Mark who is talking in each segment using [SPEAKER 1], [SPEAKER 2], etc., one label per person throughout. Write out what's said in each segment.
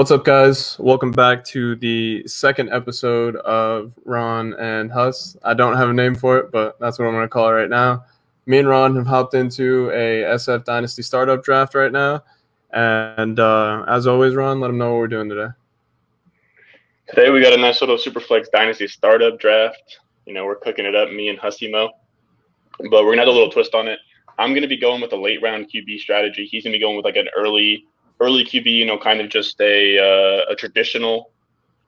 [SPEAKER 1] What's up, guys? Welcome back to the second episode of Ron and Huss. I don't have a name for it, but that's what I'm going to call it right now. Me and Ron have hopped into a SF Dynasty startup draft right now. And as always, Ron, let them know what we're doing today.
[SPEAKER 2] Today we got a nice little Superflex Dynasty startup draft. You know, we're cooking it up, me and Hussimo. But we're going to have a little twist on it. I'm going to be going with a late round QB strategy. He's going to be going with like an early QB, you know, kind of just a traditional,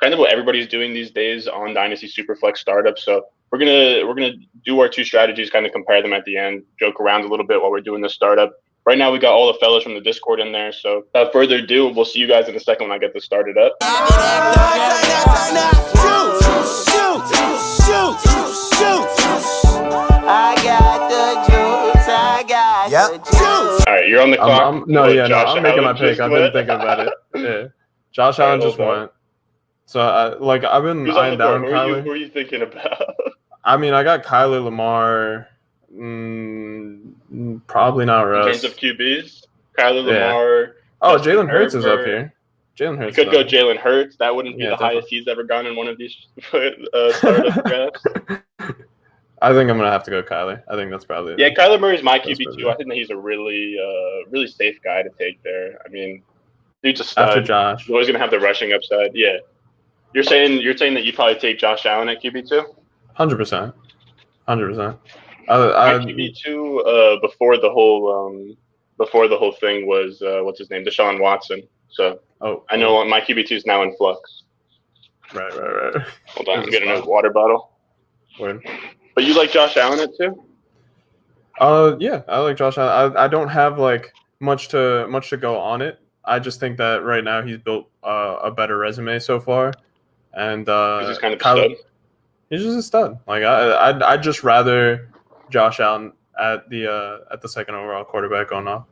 [SPEAKER 2] kind of what everybody's doing these days on Dynasty Superflex startups. So we're gonna do our two strategies, kind of compare them at the end, joke around a little bit while we're doing this startup. Right now we got all the fellas from the Discord in there. So without further ado, we'll see you guys in a second when I get this started up.
[SPEAKER 3] I got the juice. I got the juice.
[SPEAKER 2] All right, you're on the clock.
[SPEAKER 1] I'm making my pick. I've been thinking about it. Yeah, Josh Allen just went. So I've been eyeing down Kyler.
[SPEAKER 2] Who are you thinking about?
[SPEAKER 1] I mean, I got Kyler, Lamar. Probably not Russ.
[SPEAKER 2] In terms of QBs, Kyler, Lamar.
[SPEAKER 1] Oh, Jalen Hurts is up here. Jalen Hurts.
[SPEAKER 2] You could go Jalen Hurts. That wouldn't be the highest he's ever gone in one of these startup drafts.
[SPEAKER 1] I think I'm gonna have to go Kyler. I think that's probably
[SPEAKER 2] Kyler Murray's my QB too. I think that he's a really safe guy to take there. I mean, dude's a stud.
[SPEAKER 1] After Josh,
[SPEAKER 2] he's always gonna have the rushing upside. Yeah, you're saying that you probably take Josh Allen at QB too.
[SPEAKER 1] 100%.
[SPEAKER 2] My QB two before the whole thing was what's his name, Deshaun Watson. So I know my QB two is now in flux.
[SPEAKER 1] Right.
[SPEAKER 2] Hold on, I'm getting a water bottle.
[SPEAKER 1] Word.
[SPEAKER 2] But you like Josh Allen it too?
[SPEAKER 1] Yeah, I like Josh Allen. I don't have like much to go on it. I just think that right now he's built a better resume so far, and
[SPEAKER 2] he's just kind of a stud.
[SPEAKER 1] He's just a stud. Like I'd just rather Josh Allen at the second overall quarterback going off.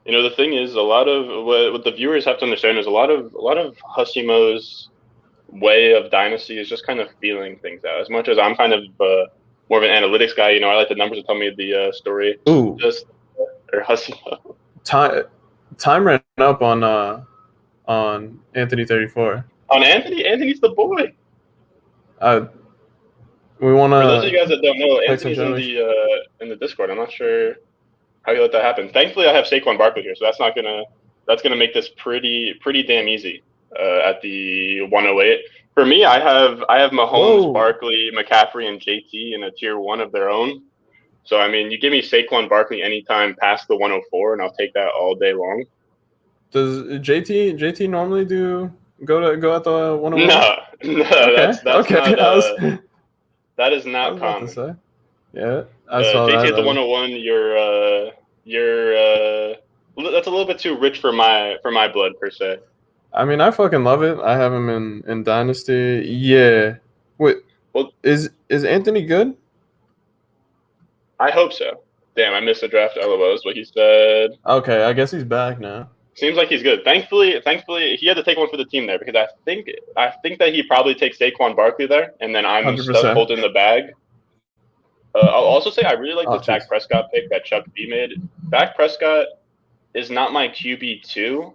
[SPEAKER 2] You know, the thing is, a lot of what the viewers have to understand is a lot of Hussimo's way of Dynasty is just kind of feeling things out. As much as I'm kind of more of an analytics guy, you know, I like the numbers to tell me the story.
[SPEAKER 1] Ooh.
[SPEAKER 2] Or Hussimo.
[SPEAKER 1] Time ran up on Anthony 34.
[SPEAKER 2] On Anthony? Anthony's the boy.
[SPEAKER 1] We want to.
[SPEAKER 2] For those of you guys that don't know, Anthony's in the Discord. I'm not sure how you let that happen. Thankfully, I have Saquon Barkley here, so that's gonna make this pretty damn easy at the 108. For me, I have Mahomes, Barkley, McCaffrey, and JT in a tier 1 of their own. So I mean, you give me Saquon Barkley anytime past the 104, and I'll take that all day long.
[SPEAKER 1] Does JT normally go at the 101?
[SPEAKER 2] No,
[SPEAKER 1] okay.
[SPEAKER 2] that's
[SPEAKER 1] okay.
[SPEAKER 2] not. That is not common.
[SPEAKER 1] Yeah, I saw
[SPEAKER 2] JT
[SPEAKER 1] that.
[SPEAKER 2] at the 101. You're that's a little bit too rich for my blood per se.
[SPEAKER 1] I mean, I fucking love it. I have him in Dynasty. Yeah. Wait. Well, is Anthony good?
[SPEAKER 2] I hope so. Damn, I missed the draft. LOL is what he said.
[SPEAKER 1] Okay, I guess he's back now.
[SPEAKER 2] Seems like he's good. Thankfully, he had to take one for the team there because I think that he probably takes Saquon Barkley there, and then I'm
[SPEAKER 1] 100%.
[SPEAKER 2] stuck holding the bag. I'll also say I really like this Dak Prescott pick that Chuck B made. Dak Prescott is not my QB2,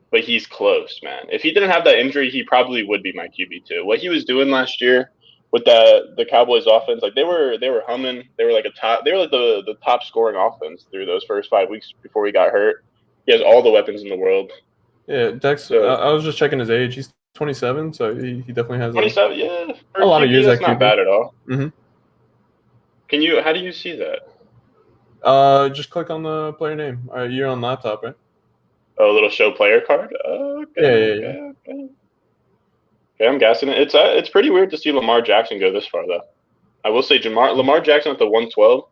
[SPEAKER 2] but he's close, man. If he didn't have that injury, he probably would be my QB2. What he was doing last year with the Cowboys offense, like they were humming. They were like the top scoring offense through those first 5 weeks before he got hurt. He has all the weapons in the world.
[SPEAKER 1] Yeah, Dex. I was just checking his age. He's 27, so he definitely has
[SPEAKER 2] 27. Yeah,
[SPEAKER 1] a lot of years.
[SPEAKER 2] That's not bad at all.
[SPEAKER 1] Mm-hmm.
[SPEAKER 2] How do you see that?
[SPEAKER 1] Just click on the player name. All right, you're on laptop, right?
[SPEAKER 2] Oh, a little show player card. Okay. Okay, I'm guessing it. It's pretty weird to see Lamar Jackson go this far, though. I will say Lamar Jackson at the 112.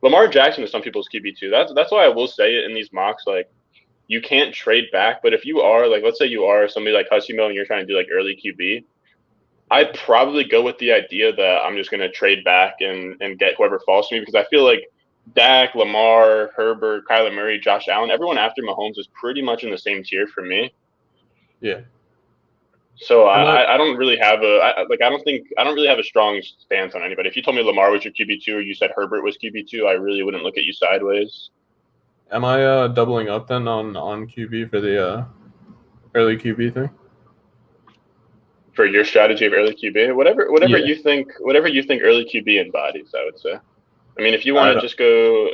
[SPEAKER 2] Lamar Jackson is some people's QB2. That's why I will say it in these mocks. Like, you can't trade back, but if you are, like, let's say you are somebody like Hussimo and you're trying to do, like, early QB, I'd probably go with the idea that I'm just going to trade back and get whoever falls to me because I feel like Dak, Lamar, Herbert, Kyler Murray, Josh Allen, everyone after Mahomes is pretty much in the same tier for me.
[SPEAKER 1] Yeah.
[SPEAKER 2] So I don't really have I don't really have a strong stance on anybody. If you told me Lamar was your QB2 or you said Herbert was QB2, I really wouldn't look at you sideways.
[SPEAKER 1] Am I doubling up then on QB for the early QB thing.
[SPEAKER 2] For your strategy of early QB, whatever
[SPEAKER 1] Yeah.
[SPEAKER 2] you think early QB embodies, I would say. I mean, if you want to just go,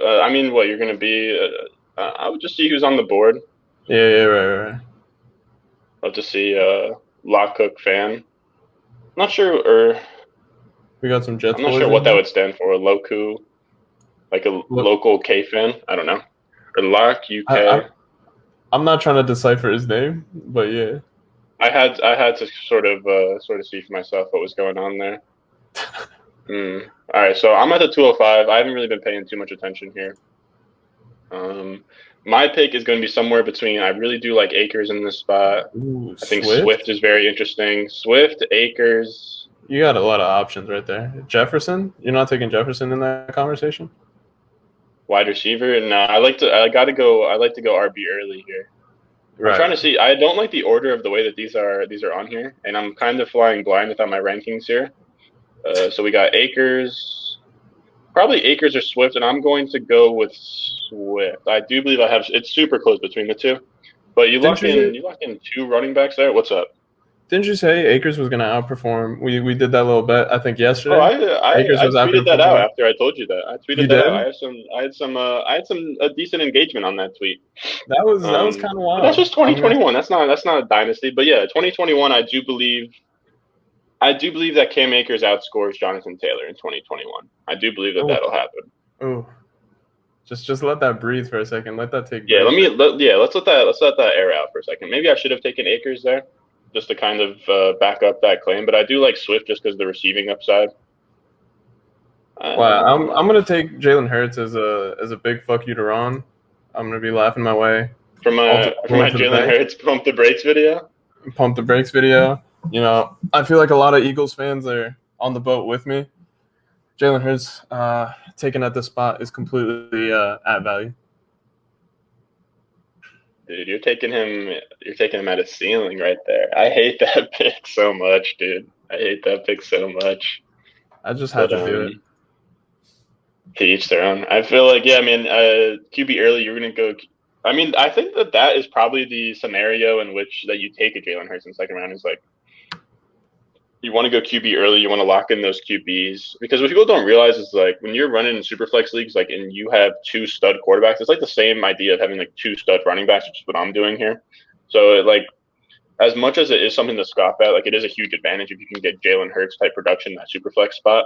[SPEAKER 2] what you're going to be, I would just see who's on the board.
[SPEAKER 1] Yeah, right.
[SPEAKER 2] I'll just see Lock Cook fan. Not sure, or
[SPEAKER 1] we got some Jets.
[SPEAKER 2] I'm not sure what that would stand for. Loku, like a local K fan. I don't know. Or Lock UK.
[SPEAKER 1] I'm not trying to decipher his name, but yeah.
[SPEAKER 2] I had to sort of see for myself what was going on there. All right, so I'm at the 205. I haven't really been paying too much attention here. My pick is going to be somewhere between. I really do like Akers in this spot.
[SPEAKER 1] Ooh,
[SPEAKER 2] I think Swift is very interesting. Swift, Akers.
[SPEAKER 1] You got a lot of options right there. Jefferson? You're not taking Jefferson in that conversation?
[SPEAKER 2] Wide receiver? No, I like to go RB early here. Right. I'm trying to see. I don't like the order of the way that these are on here, and I'm kind of flying blind without my rankings here. So we got Akers, probably Akers or Swift, and I'm going to go with Swift. I do believe it's super close between the two, but you lock in two running backs there. What's up?
[SPEAKER 1] Didn't you say Akers was going to outperform? We did that little bet, I think, yesterday.
[SPEAKER 2] Oh, I tweeted that out after I told you that. I tweeted that out. I had some decent engagement on that tweet.
[SPEAKER 1] That was kind of wild.
[SPEAKER 2] That's just 2021. That's not a dynasty, but yeah, 2021. I do believe that Cam Akers outscores Jonathan Taylor in 2021. I do believe that'll happen.
[SPEAKER 1] Oh, just let that breathe for a second. Let that take.
[SPEAKER 2] Yeah, let's let that air out for a second. Maybe I should have taken Akers there, just to kind of back up that claim. But I do like Swift just because of the receiving upside.
[SPEAKER 1] Wow, I'm gonna take Jalen Hurts as a big fuck you to Ron. I'm gonna be laughing my way
[SPEAKER 2] from my Jalen Hurts pump the brakes video.
[SPEAKER 1] Pump the brakes video. You know, I feel like a lot of Eagles fans are on the boat with me. Jalen Hurts taken at this spot is completely at value.
[SPEAKER 2] Dude, you're taking him at a ceiling right there. I hate that pick so much, dude. I hate that pick so much.
[SPEAKER 1] I just had to do it.
[SPEAKER 2] To each their own. I feel like, QB early, you're going to go. I mean, I think that is probably the scenario in which that you take a Jalen Hurts in the second round is like, you want to go QB early, you want to lock in those QBs. Because what people don't realize is like when you're running in Superflex leagues, like, and you have two stud quarterbacks, it's like the same idea of having like two stud running backs, which is what I'm doing here. So like, as much as it is something to scoff at, like it is a huge advantage if you can get Jalen Hurts type production in that Superflex spot.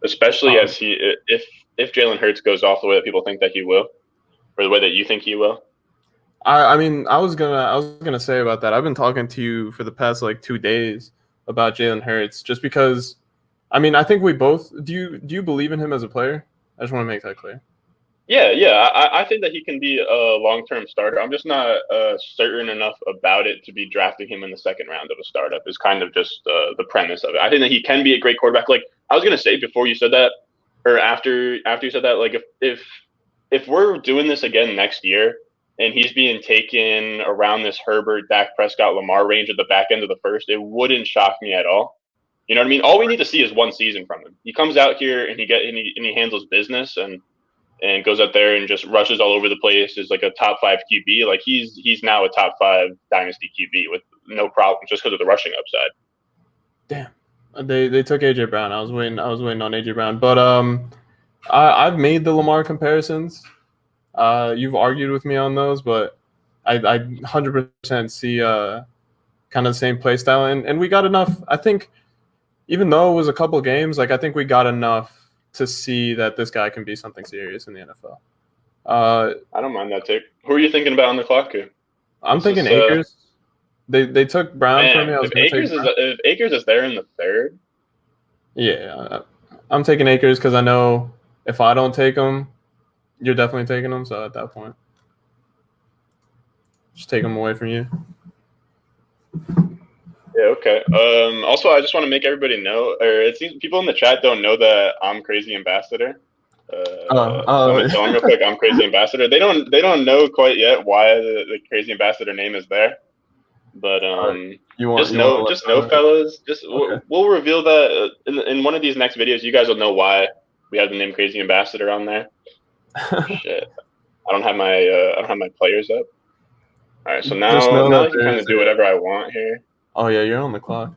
[SPEAKER 2] Especially if Jalen Hurts goes off the way that people think that he will, or the way that you think he will.
[SPEAKER 1] I mean, I was gonna say about that. I've been talking to you for the past like 2 days about Jalen Hurts, just because. I mean, I think we both do. You believe in him as a player? I just want to make that clear.
[SPEAKER 2] Yeah. I think that he can be a long-term starter. I'm just not certain enough about it to be drafting him in the second round of a startup. Is kind of just the premise of it. I think that he can be a great quarterback. Like I was gonna say before you said that, or after you said that, like if we're doing this again next year. And he's being taken around this Herbert, Dak Prescott, Lamar range at the back end of the first, it wouldn't shock me at all. You know what I mean? All we need to see is one season from him. He comes out here and he handles business and goes out there and just rushes all over the place. Is like a top 5 QB. Like he's now a top 5 dynasty QB with no problem just because of the rushing upside.
[SPEAKER 1] Damn, they took AJ Brown. I was waiting on AJ Brown, but I've made the Lamar comparisons. You've argued with me on those, but I 100% see kind of the same play style, and we got enough. I think even though it was a couple games, like I think we got enough to see that this guy can be something serious in the NFL.
[SPEAKER 2] I don't mind that take. Who are you thinking about on the clock here?
[SPEAKER 1] I'm thinking Akers. They took Brown from me.
[SPEAKER 2] If Akers is there in the third,
[SPEAKER 1] yeah, I'm taking Akers because I know if I don't take him. You're definitely taking them, so at that point, just take them away from you.
[SPEAKER 2] Yeah, okay. Also, I just want to make everybody know, or it seems people in the chat don't know that I'm Crazy Ambassador. I'm gonna tell them real quick. I'm Crazy Ambassador. They don't know quite yet why the Crazy Ambassador name is there, but just know, fellas. We'll reveal that in one of these next videos. You guys will know why we have the name Crazy Ambassador on there. Shit, I don't have my players up. All right, so
[SPEAKER 1] Just know
[SPEAKER 2] now
[SPEAKER 1] that
[SPEAKER 2] I can kind of do whatever I want here.
[SPEAKER 1] Oh yeah, you're on the clock.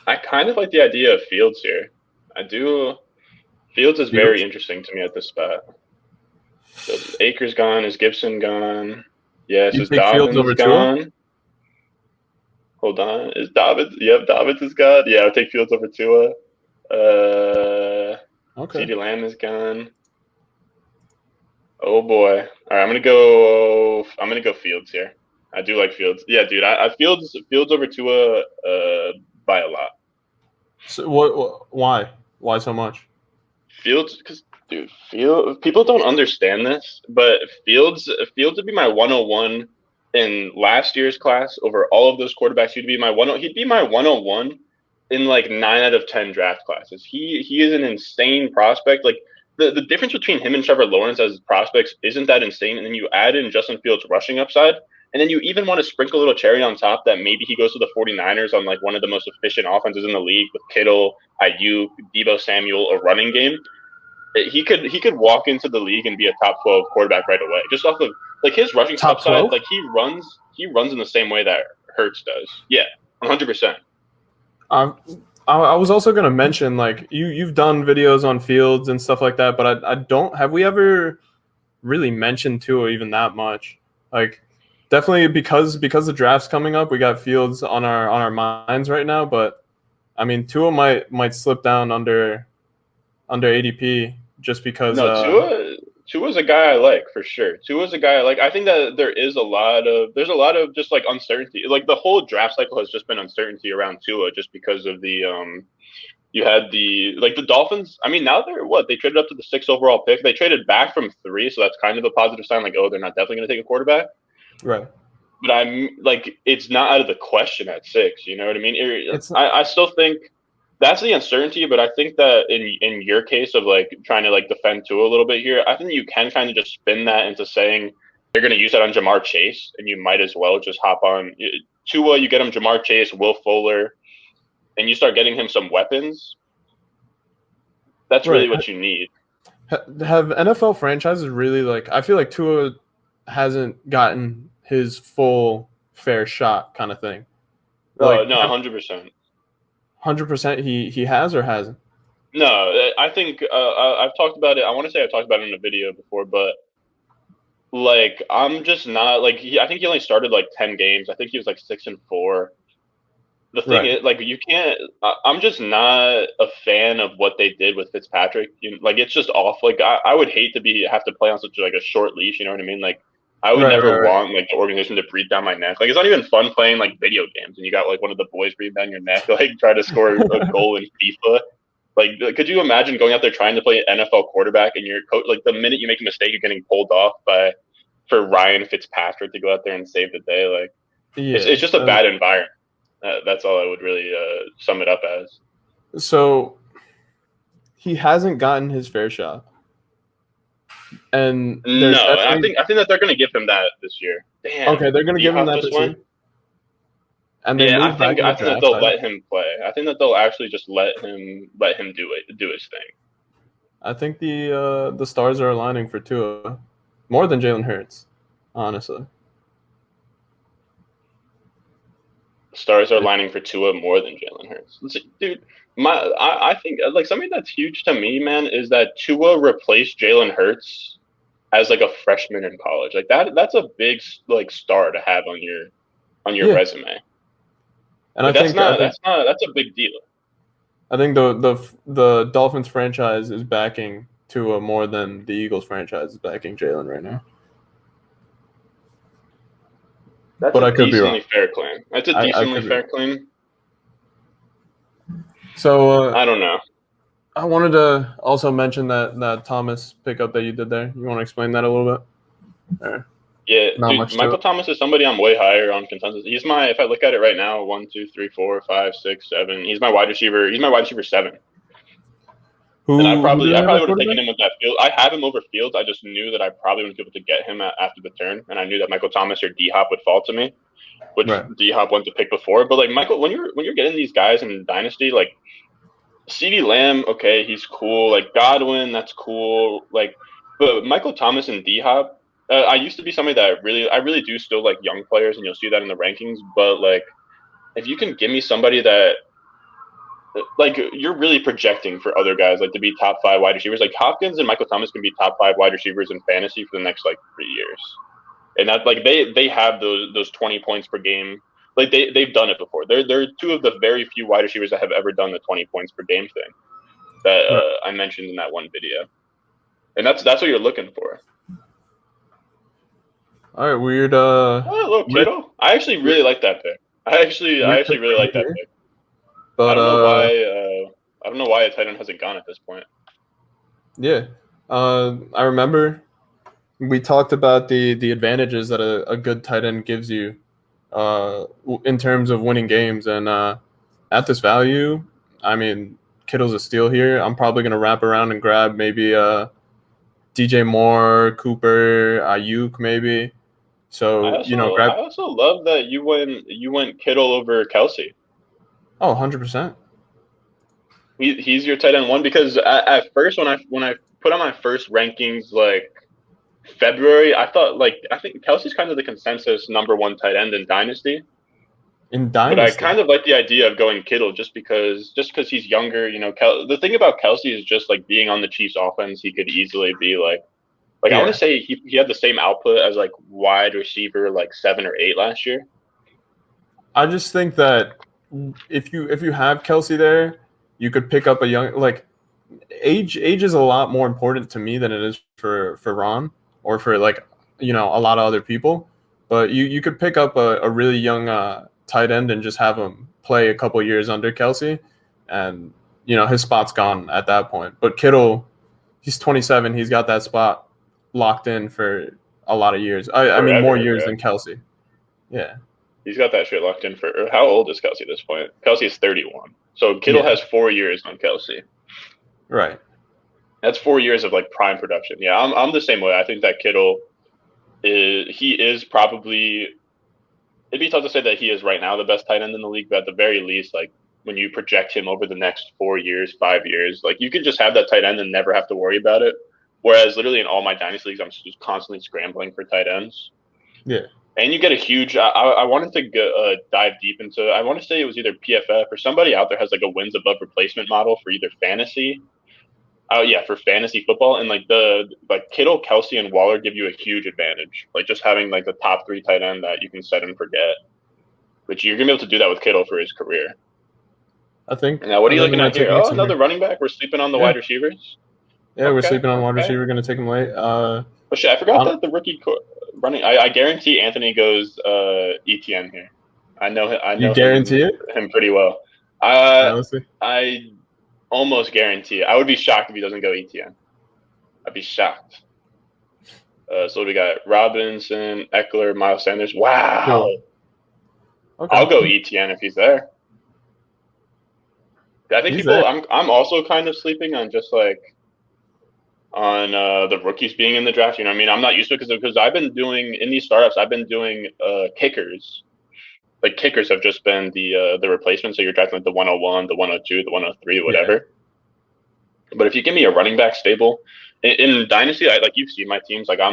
[SPEAKER 2] I kind of like the idea of Fields here. I do. Fields is very interesting to me at this spot. So Akers gone. Is Gibson gone? Yes.
[SPEAKER 1] You
[SPEAKER 2] Is
[SPEAKER 1] take Fields over
[SPEAKER 2] Dobbins gone? Hold on. Is Dobbins? Yep, Dobbins is gone. Yeah, I'll take Fields over Tua.
[SPEAKER 1] Okay.
[SPEAKER 2] CeeDee Lamb is gone. Oh boy. All right, I'm gonna go Fields here. I do like Fields. Yeah, dude. I Fields over Tua by a lot.
[SPEAKER 1] So what? Why? Why so much?
[SPEAKER 2] Fields, because dude, people don't understand this, but Fields would be my 101 in last year's class over all of those quarterbacks. He'd be my 101 in like 9 out of 10 draft classes. He is an insane prospect. Like the difference between him and Trevor Lawrence as prospects isn't that insane. And then you add in Justin Fields' rushing upside. And then you even want to sprinkle a little cherry on top that maybe he goes to the 49ers on like one of the most efficient offenses in the league with Kittle, Ayuk, Deebo Samuel, a running game. He could walk into the league and be a top 12 quarterback right away, just off of like his rushing upside. Like he runs in the same way that Hurts does. Yeah, 100%.
[SPEAKER 1] I was also gonna mention like you've done videos on Fields and stuff like that, but I don't. Have we ever really mentioned Tua even that much? Like definitely because the draft's coming up, we got Fields on our minds right now. But I mean, Tua might slip down under ADP just because.
[SPEAKER 2] No, Tua's a guy I like for sure. Tua's a guy I like. I think that there's a lot of just like uncertainty. Like the whole draft cycle has just been uncertainty around Tua just because of the you had the Dolphins. I mean, now they traded up to the 6th overall pick. They traded back from 3, so that's kind of a positive sign. Like, they're not definitely going to take a quarterback.
[SPEAKER 1] Right.
[SPEAKER 2] But I'm like, it's not out of the question at 6. You know what I mean? I still think that's the uncertainty, but I think that in your case of like trying to like defend Tua a little bit here, I think you can kind of just spin that into saying they're going to use that on Jamar Chase, and you might as well just hop on Tua. You get him Jamar Chase, Will Fuller, and you start getting him some weapons. That's really what you need.
[SPEAKER 1] Have NFL franchises really like? I feel like Tua hasn't gotten his full fair shot, kind of thing.
[SPEAKER 2] Like, no, 100%.
[SPEAKER 1] 100% he has or hasn't?
[SPEAKER 2] No, I think I've talked about it. I want to say I've talked about it in a video before, but like I'm just not like I think he only started like 10 games. I think he was like 6-4. The thing is, like, you can't. I'm just not a fan of what they did with Fitzpatrick. Like, it's just off. Like, I would hate to have to play on such like a short leash. You know what I mean? Like, I would never want like the organization to breathe down my neck. Like, it's not even fun playing like video games and you got like one of the boys breathe down your neck, like try to score a goal in FIFA. Like, could you imagine going out there trying to play an NFL quarterback and your coach, like the minute you make a mistake, you're getting pulled off for Ryan Fitzpatrick to go out there and save the day? Like, it's just a bad environment. That's all I would really sum it up as.
[SPEAKER 1] So he hasn't gotten his fair shot. And
[SPEAKER 2] no, I think that they're going to give him that this year. Damn.
[SPEAKER 1] Okay, they're going to give him that this year. And
[SPEAKER 2] I think that they'll let him play. I think that they'll actually just let him do his thing.
[SPEAKER 1] I think the stars are aligning for Tua more than Jalen Hurts, honestly.
[SPEAKER 2] Stars are aligning for Tua more than Jalen Hurts. Dude, I think like something that's huge to me, man, is that Tua replaced Jalen Hurts as like a freshman in college. Like that's a big like star to have on your resume. And like, that's a big deal.
[SPEAKER 1] I think the Dolphins franchise is backing Tua more than the Eagles franchise is backing Jalen right now.
[SPEAKER 2] That's a decently fair claim. That's a decently fair claim.
[SPEAKER 1] So
[SPEAKER 2] I don't know.
[SPEAKER 1] I wanted to also mention that Thomas pickup that you did there. You want to explain that a little bit?
[SPEAKER 2] Yeah, dude, Michael Thomas is somebody I'm way higher on consensus. He's if I look at it right now, 1, 2, 3, 4, 5, 6, 7. He's my wide receiver. He's my wide receiver 7. And I probably would have taken him with that Field. I have him over Fields. I just knew that I probably wouldn't be able to get him after the turn, and I knew that Michael Thomas or D Hop would fall to me, which D Hop went to pick before. But like Michael, when you're getting these guys in Dynasty, like CeeDee Lamb, okay, he's cool. Like Godwin, that's cool. Like, but Michael Thomas and D Hop, I used to be somebody that I really do still like young players, and you'll see that in the rankings. But like, if you can give me somebody that, like, you're really projecting for other guys like to be top 5 wide receivers, like Hopkins and Michael Thomas can be top 5 wide receivers in fantasy for the next like 3 years, and that like they have those 20 points per game. Like they've done it before. They're 2 of the very few wide receivers that have ever done the 20 points per game thing that I mentioned in that one video, and that's what you're looking for.
[SPEAKER 1] All right, weird.
[SPEAKER 2] Oh, little Kittle. I actually really like that pick. I actually really like that pick.
[SPEAKER 1] But
[SPEAKER 2] I don't know why a tight end hasn't gone at this point.
[SPEAKER 1] Yeah, I remember we talked about the advantages that a good tight end gives you, in terms of winning games, and at this value, I mean, Kittle's a steal here. I'm probably gonna wrap around and grab maybe DJ Moore, Cooper, Ayuk, maybe. So
[SPEAKER 2] I also love that you went Kittle over Kelsey.
[SPEAKER 1] Oh, 100%.
[SPEAKER 2] He's your tight end 1, because at first when I put on my first rankings like February, I think Kelsey's kind of the consensus number 1 tight end in Dynasty. But I kind of like the idea of going Kittle just because he's younger. The thing about Kelsey is just like being on the Chiefs offense, he could easily be like I want to say he had the same output as like wide receiver like 7 or 8 last year.
[SPEAKER 1] I just think that if you have Kelsey there, you could pick up a young, like, age is a lot more important to me than it is for Ron or for like a lot of other people. But you could pick up a really young tight end and just have him play a couple years under Kelsey, and his spot's gone at that point. But Kittle, he's 27, he's got that spot locked in for a lot of years. I mean, more years than Kelsey. Yeah.
[SPEAKER 2] He's got that shit locked in for – how old is Kelsey at this point? Kelsey is 31. So Kittle has 4 years on Kelsey.
[SPEAKER 1] Right.
[SPEAKER 2] That's 4 years of, like, prime production. Yeah, I'm the same way. I think that Kittle is probably – it'd be tough to say that he is right now the best tight end in the league, but at the very least, like, when you project him over the next 4 years, 5 years, like, you could just have that tight end and never have to worry about it. Whereas literally in all my Dynasty leagues, I'm just constantly scrambling for tight ends.
[SPEAKER 1] Yeah.
[SPEAKER 2] And you get a huge. I wanted to dive deep into. I want to say it was either PFF or somebody out there has like a wins above replacement model for either fantasy. For fantasy football, and like Kittle, Kelsey, and Waller give you a huge advantage. Like just having like the top 3 tight end that you can set and forget. Which you're gonna be able to do that with Kittle for his career.
[SPEAKER 1] I think.
[SPEAKER 2] Now, what are you looking at here? Oh, another running back. We're sleeping on the wide receivers.
[SPEAKER 1] Yeah, we're sleeping on wide receiver. We're gonna take him late.
[SPEAKER 2] Oh shit! I forgot that the rookie running. I guarantee Anthony goes ETN here. I know.
[SPEAKER 1] You guarantee
[SPEAKER 2] him pretty well.
[SPEAKER 1] Honestly,
[SPEAKER 2] I almost guarantee it. I would be shocked if he doesn't go ETN. I'd be shocked. So we got Robinson, Eckler, Miles Sanders. Wow.
[SPEAKER 1] Cool. Okay.
[SPEAKER 2] I'll go ETN if he's there. I think I'm also kind of sleeping on just like on the rookies being in the draft. You know what I mean? I'm not used to it because I've been doing in these startups. I've been doing kickers. Like kickers have just been the replacement. So you're drafting like the 101, the 102, the 103, whatever. Yeah. But if you give me a running back stable in Dynasty, like you've seen my teams, like I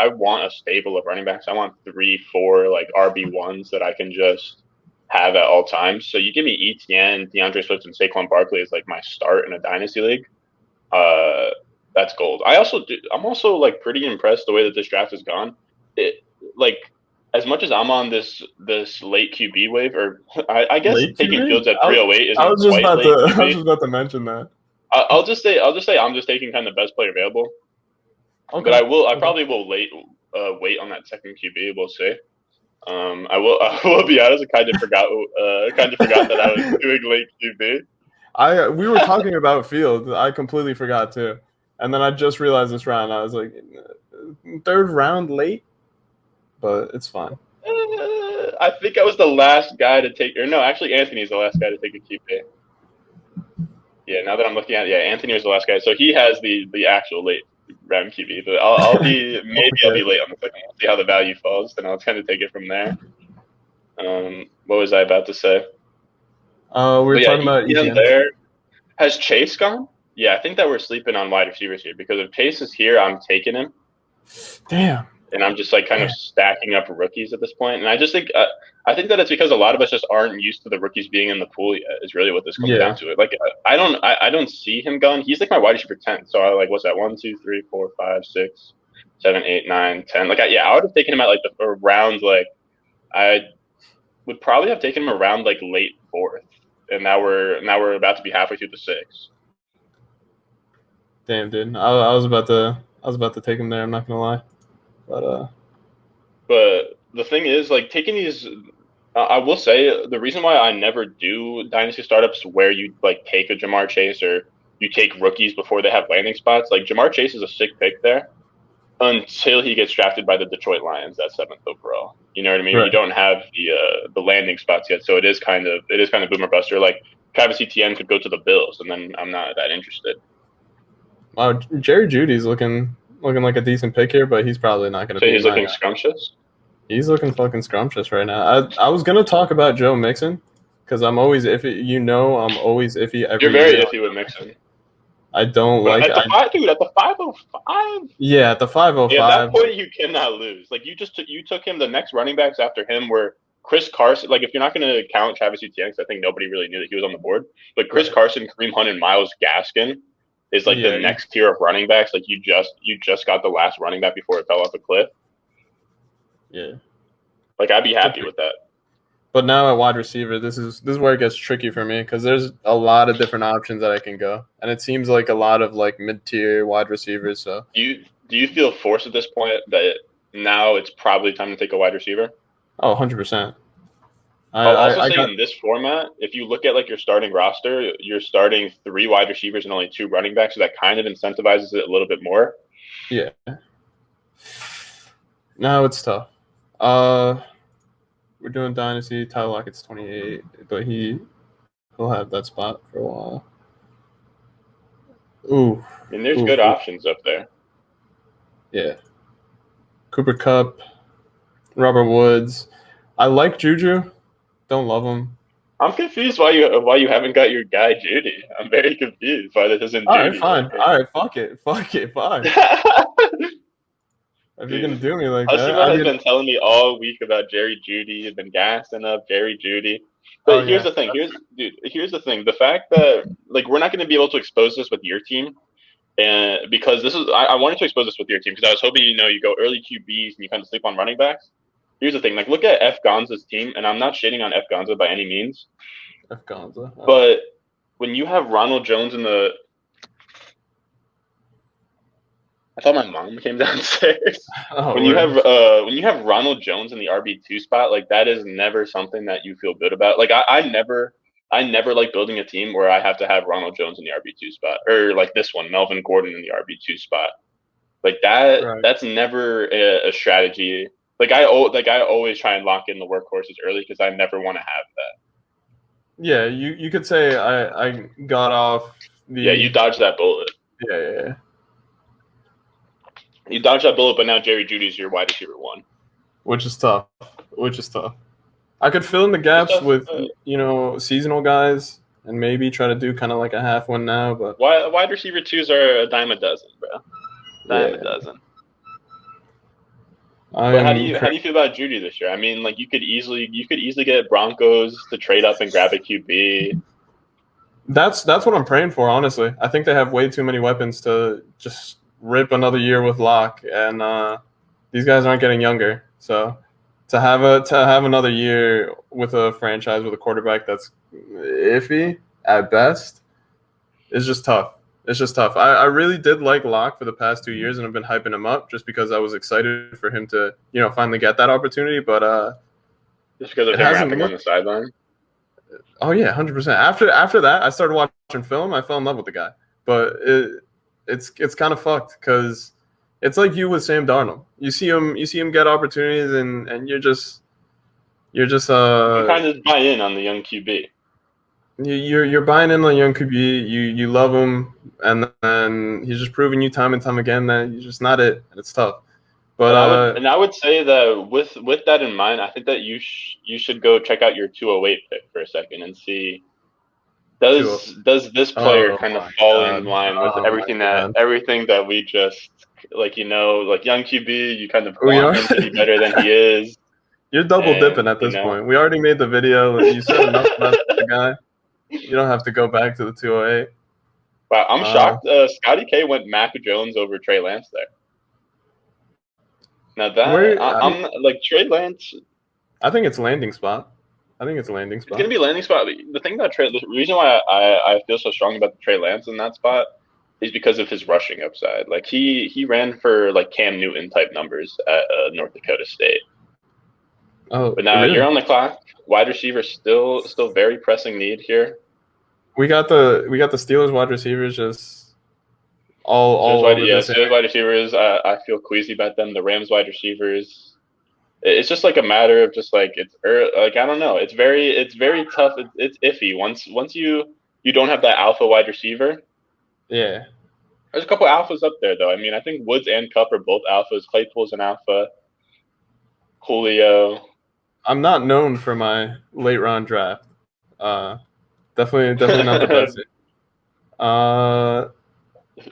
[SPEAKER 2] want a stable of running backs. I want 3, 4 like RB1s that I can just have at all times. So you give me ETN, DeAndre Swift, and Saquon Barkley as like my start in a Dynasty league. That's gold. I'm also like pretty impressed the way that this draft has gone. As much as I'm on this late QB wave, or I guess
[SPEAKER 1] late
[SPEAKER 2] taking
[SPEAKER 1] QB?
[SPEAKER 2] Fields at 308 isn't
[SPEAKER 1] I was just
[SPEAKER 2] quite
[SPEAKER 1] about to mention that.
[SPEAKER 2] I'll just say I'm just taking kind of the best player available. Okay. But I probably will wait on that second QB. We'll see. I will be honest. I kind of forgot that I was doing late QB.
[SPEAKER 1] We were talking about Fields. I completely forgot too, and then I just realized this round. I was like, 3rd round late, but it's fine.
[SPEAKER 2] I think I was the last guy to take, or no, actually Anthony's the last guy to take a QB. Yeah, now that I'm looking at it, Anthony was the last guy, so he has the actual late round QB. But I'll be I'll be late on the second. We'll see how the value falls, then I'll kind of take it from there. What was I about to say?
[SPEAKER 1] We were talking about
[SPEAKER 2] ETN there. Has Chase gone? Yeah, I think that we're sleeping on wide receivers here because if Chase is here, I'm taking him.
[SPEAKER 1] Damn.
[SPEAKER 2] And I'm just like kind of stacking up rookies at this point. And I just think I think that it's because a lot of us just aren't used to the rookies being in the pool yet. Is really what this comes down to. It like I don't see him going. He's like my wide receiver 10. So I like what's that? 1, 2, 3, 4, 5, 6, 7, 8, 9, 10. Like I would have taken him at like the around like I would probably have taken him around like late 4th. And now we're about to be halfway through the 6th.
[SPEAKER 1] Damn, dude. I was about to take him there. I'm not gonna lie. But
[SPEAKER 2] the thing is, like, taking these, I will say the reason why I never do dynasty startups where you like take a Jamar Chase or you take rookies before they have landing spots. Like Jamar Chase is a sick pick there until he gets drafted by the Detroit Lions at 7th overall. You know what I mean?
[SPEAKER 1] Right.
[SPEAKER 2] You don't have the landing spots yet, so it is kind of boomer buster. Like Travis Etienne could go to the Bills, and then I'm not that interested.
[SPEAKER 1] Wow, Jerry Jeudy's looking like a decent pick here, but he's probably not going to.
[SPEAKER 2] So he's looking scrumptious.
[SPEAKER 1] He's looking fucking scrumptious right now. I was gonna talk about Joe Mixon because I'm always iffy. I'm always iffy.
[SPEAKER 2] You're very iffy with Mixon.
[SPEAKER 1] I don't
[SPEAKER 2] but
[SPEAKER 1] like
[SPEAKER 2] at the 505.
[SPEAKER 1] Yeah, at the 505.
[SPEAKER 2] Yeah, at that point you cannot lose. Like you took him. The next running backs after him were Chris Carson. Like if you're not going to count Travis Etienne, because I think nobody really knew that he was on the board. But Chris Carson, Kareem Hunt, and Myles Gaskin is like the next tier of running backs. Like you just got the last running back before it fell off a cliff.
[SPEAKER 1] Yeah.
[SPEAKER 2] Like I'd be happy with that.
[SPEAKER 1] But now at wide receiver, this is where it gets tricky for me because there's a lot of different options that I can go, and it seems like a lot of like mid-tier wide receivers. So
[SPEAKER 2] do you feel forced at this point that now it's probably time to take a wide receiver?
[SPEAKER 1] Oh, 100%.
[SPEAKER 2] I'll also say in this format, if you look at like your starting roster, you're starting 3 wide receivers and only 2 running backs, so that kind of incentivizes it a little bit more.
[SPEAKER 1] Yeah. No, it's tough. We're doing Dynasty. Tyler Lockett's 28, but he'll have that spot for a while. Ooh.
[SPEAKER 2] And there's good options up there.
[SPEAKER 1] Yeah. Cooper Kupp, Robert Woods. I like Juju. Don't love him.
[SPEAKER 2] I'm confused why you haven't got your guy Judy. I'm very confused why that isn't Judy.
[SPEAKER 1] All right, fine. All right, fuck it, fine. If you're gonna do me like that,
[SPEAKER 2] has been telling me all week about Jerry Jeudy. He's been gassing up Jerry Jeudy. But here's the thing. Here's the thing. The fact that like we're not going to be able to expose this with your team, and because this is I wanted to expose this with your team because I was hoping you go early QBs and you kind of sleep on running backs. Here's the thing. Like look at F. Gonza's team, and I'm not shitting on F. Gonza by any means.
[SPEAKER 1] F. Gonza. Oh.
[SPEAKER 2] But when you have Ronald Jones in the I thought my mom came downstairs.
[SPEAKER 1] Oh,
[SPEAKER 2] when you have Ronald Jones in the RB2 spot, like that is never something that you feel good about. Like I never like building a team where I have to have Ronald Jones in the RB2 spot or like this one, Melvin Gordon in the RB2 spot. Like that, that's never a strategy. Like I always try and lock in the workhorses early because I never want to have that.
[SPEAKER 1] Yeah, you could say I got off the.
[SPEAKER 2] Yeah, you dodged that bullet.
[SPEAKER 1] Yeah.
[SPEAKER 2] You dodged that bullet, but now Jerry Jeudy's your wide receiver 1.
[SPEAKER 1] Which is tough. I could fill in the gaps with, seasonal guys and maybe try to do kind of like a half one now. But
[SPEAKER 2] wide receiver 2s are a dime a dozen, bro. Dime a dozen. But how do you feel about Jeudy this year? I mean, like you could easily get Broncos to trade up and grab a QB.
[SPEAKER 1] That's what I'm praying for, honestly. I think they have way too many weapons to just rip another year with Locke, and these guys aren't getting younger. So to have another year with a franchise with a quarterback that's iffy at best is just tough. It's just tough. I really did like Locke for the past 2 years, and I've been hyping him up just because I was excited for him to finally get that opportunity. But
[SPEAKER 2] just because of him rapping on the sideline.
[SPEAKER 1] Oh yeah, 100%. After that, I started watching film. I fell in love with the guy, but it's kind of fucked because it's like you with Sam Darnold. You see him get opportunities, and you're just you
[SPEAKER 2] kind of buy in on the young QB.
[SPEAKER 1] You're buying in on young QB. You love him, and then he's just proving you time and time again that you're just not it, and it's tough. But
[SPEAKER 2] I would say that with that in mind, I think that you should go check out your 208 pick for a second and see does this player kind of fall in line with everything that we just like young QB. You kind of want him to be better than he is.
[SPEAKER 1] You're double dipping at this point. We already made the video. You said enough about the guy. You don't have to go back to the 208.
[SPEAKER 2] Wow, I'm shocked. Scotty K went Mac Jones over Trey Lance there. Now that I'm like Trey Lance.
[SPEAKER 1] I think it's landing spot. It's
[SPEAKER 2] gonna be landing spot. The thing about the reason why I feel so strong about the Trey Lance in that spot is because of his rushing upside. Like he ran for like Cam Newton type numbers at North Dakota State.
[SPEAKER 1] Oh,
[SPEAKER 2] but now you're on the clock. Wide receiver still very pressing need here.
[SPEAKER 1] We got the Steelers wide receivers just all over this.
[SPEAKER 2] Steelers wide receivers. I feel queasy about them. The Rams wide receivers. It's just like a matter of just like it's like I don't know. It's very tough. It's iffy once you don't have that alpha wide receiver.
[SPEAKER 1] Yeah,
[SPEAKER 2] there's a couple alphas up there though. I mean, I think Woods and Kupp are both alphas. Claypool's an alpha. Julio.
[SPEAKER 1] I'm not known for my late round draft. Definitely not the best.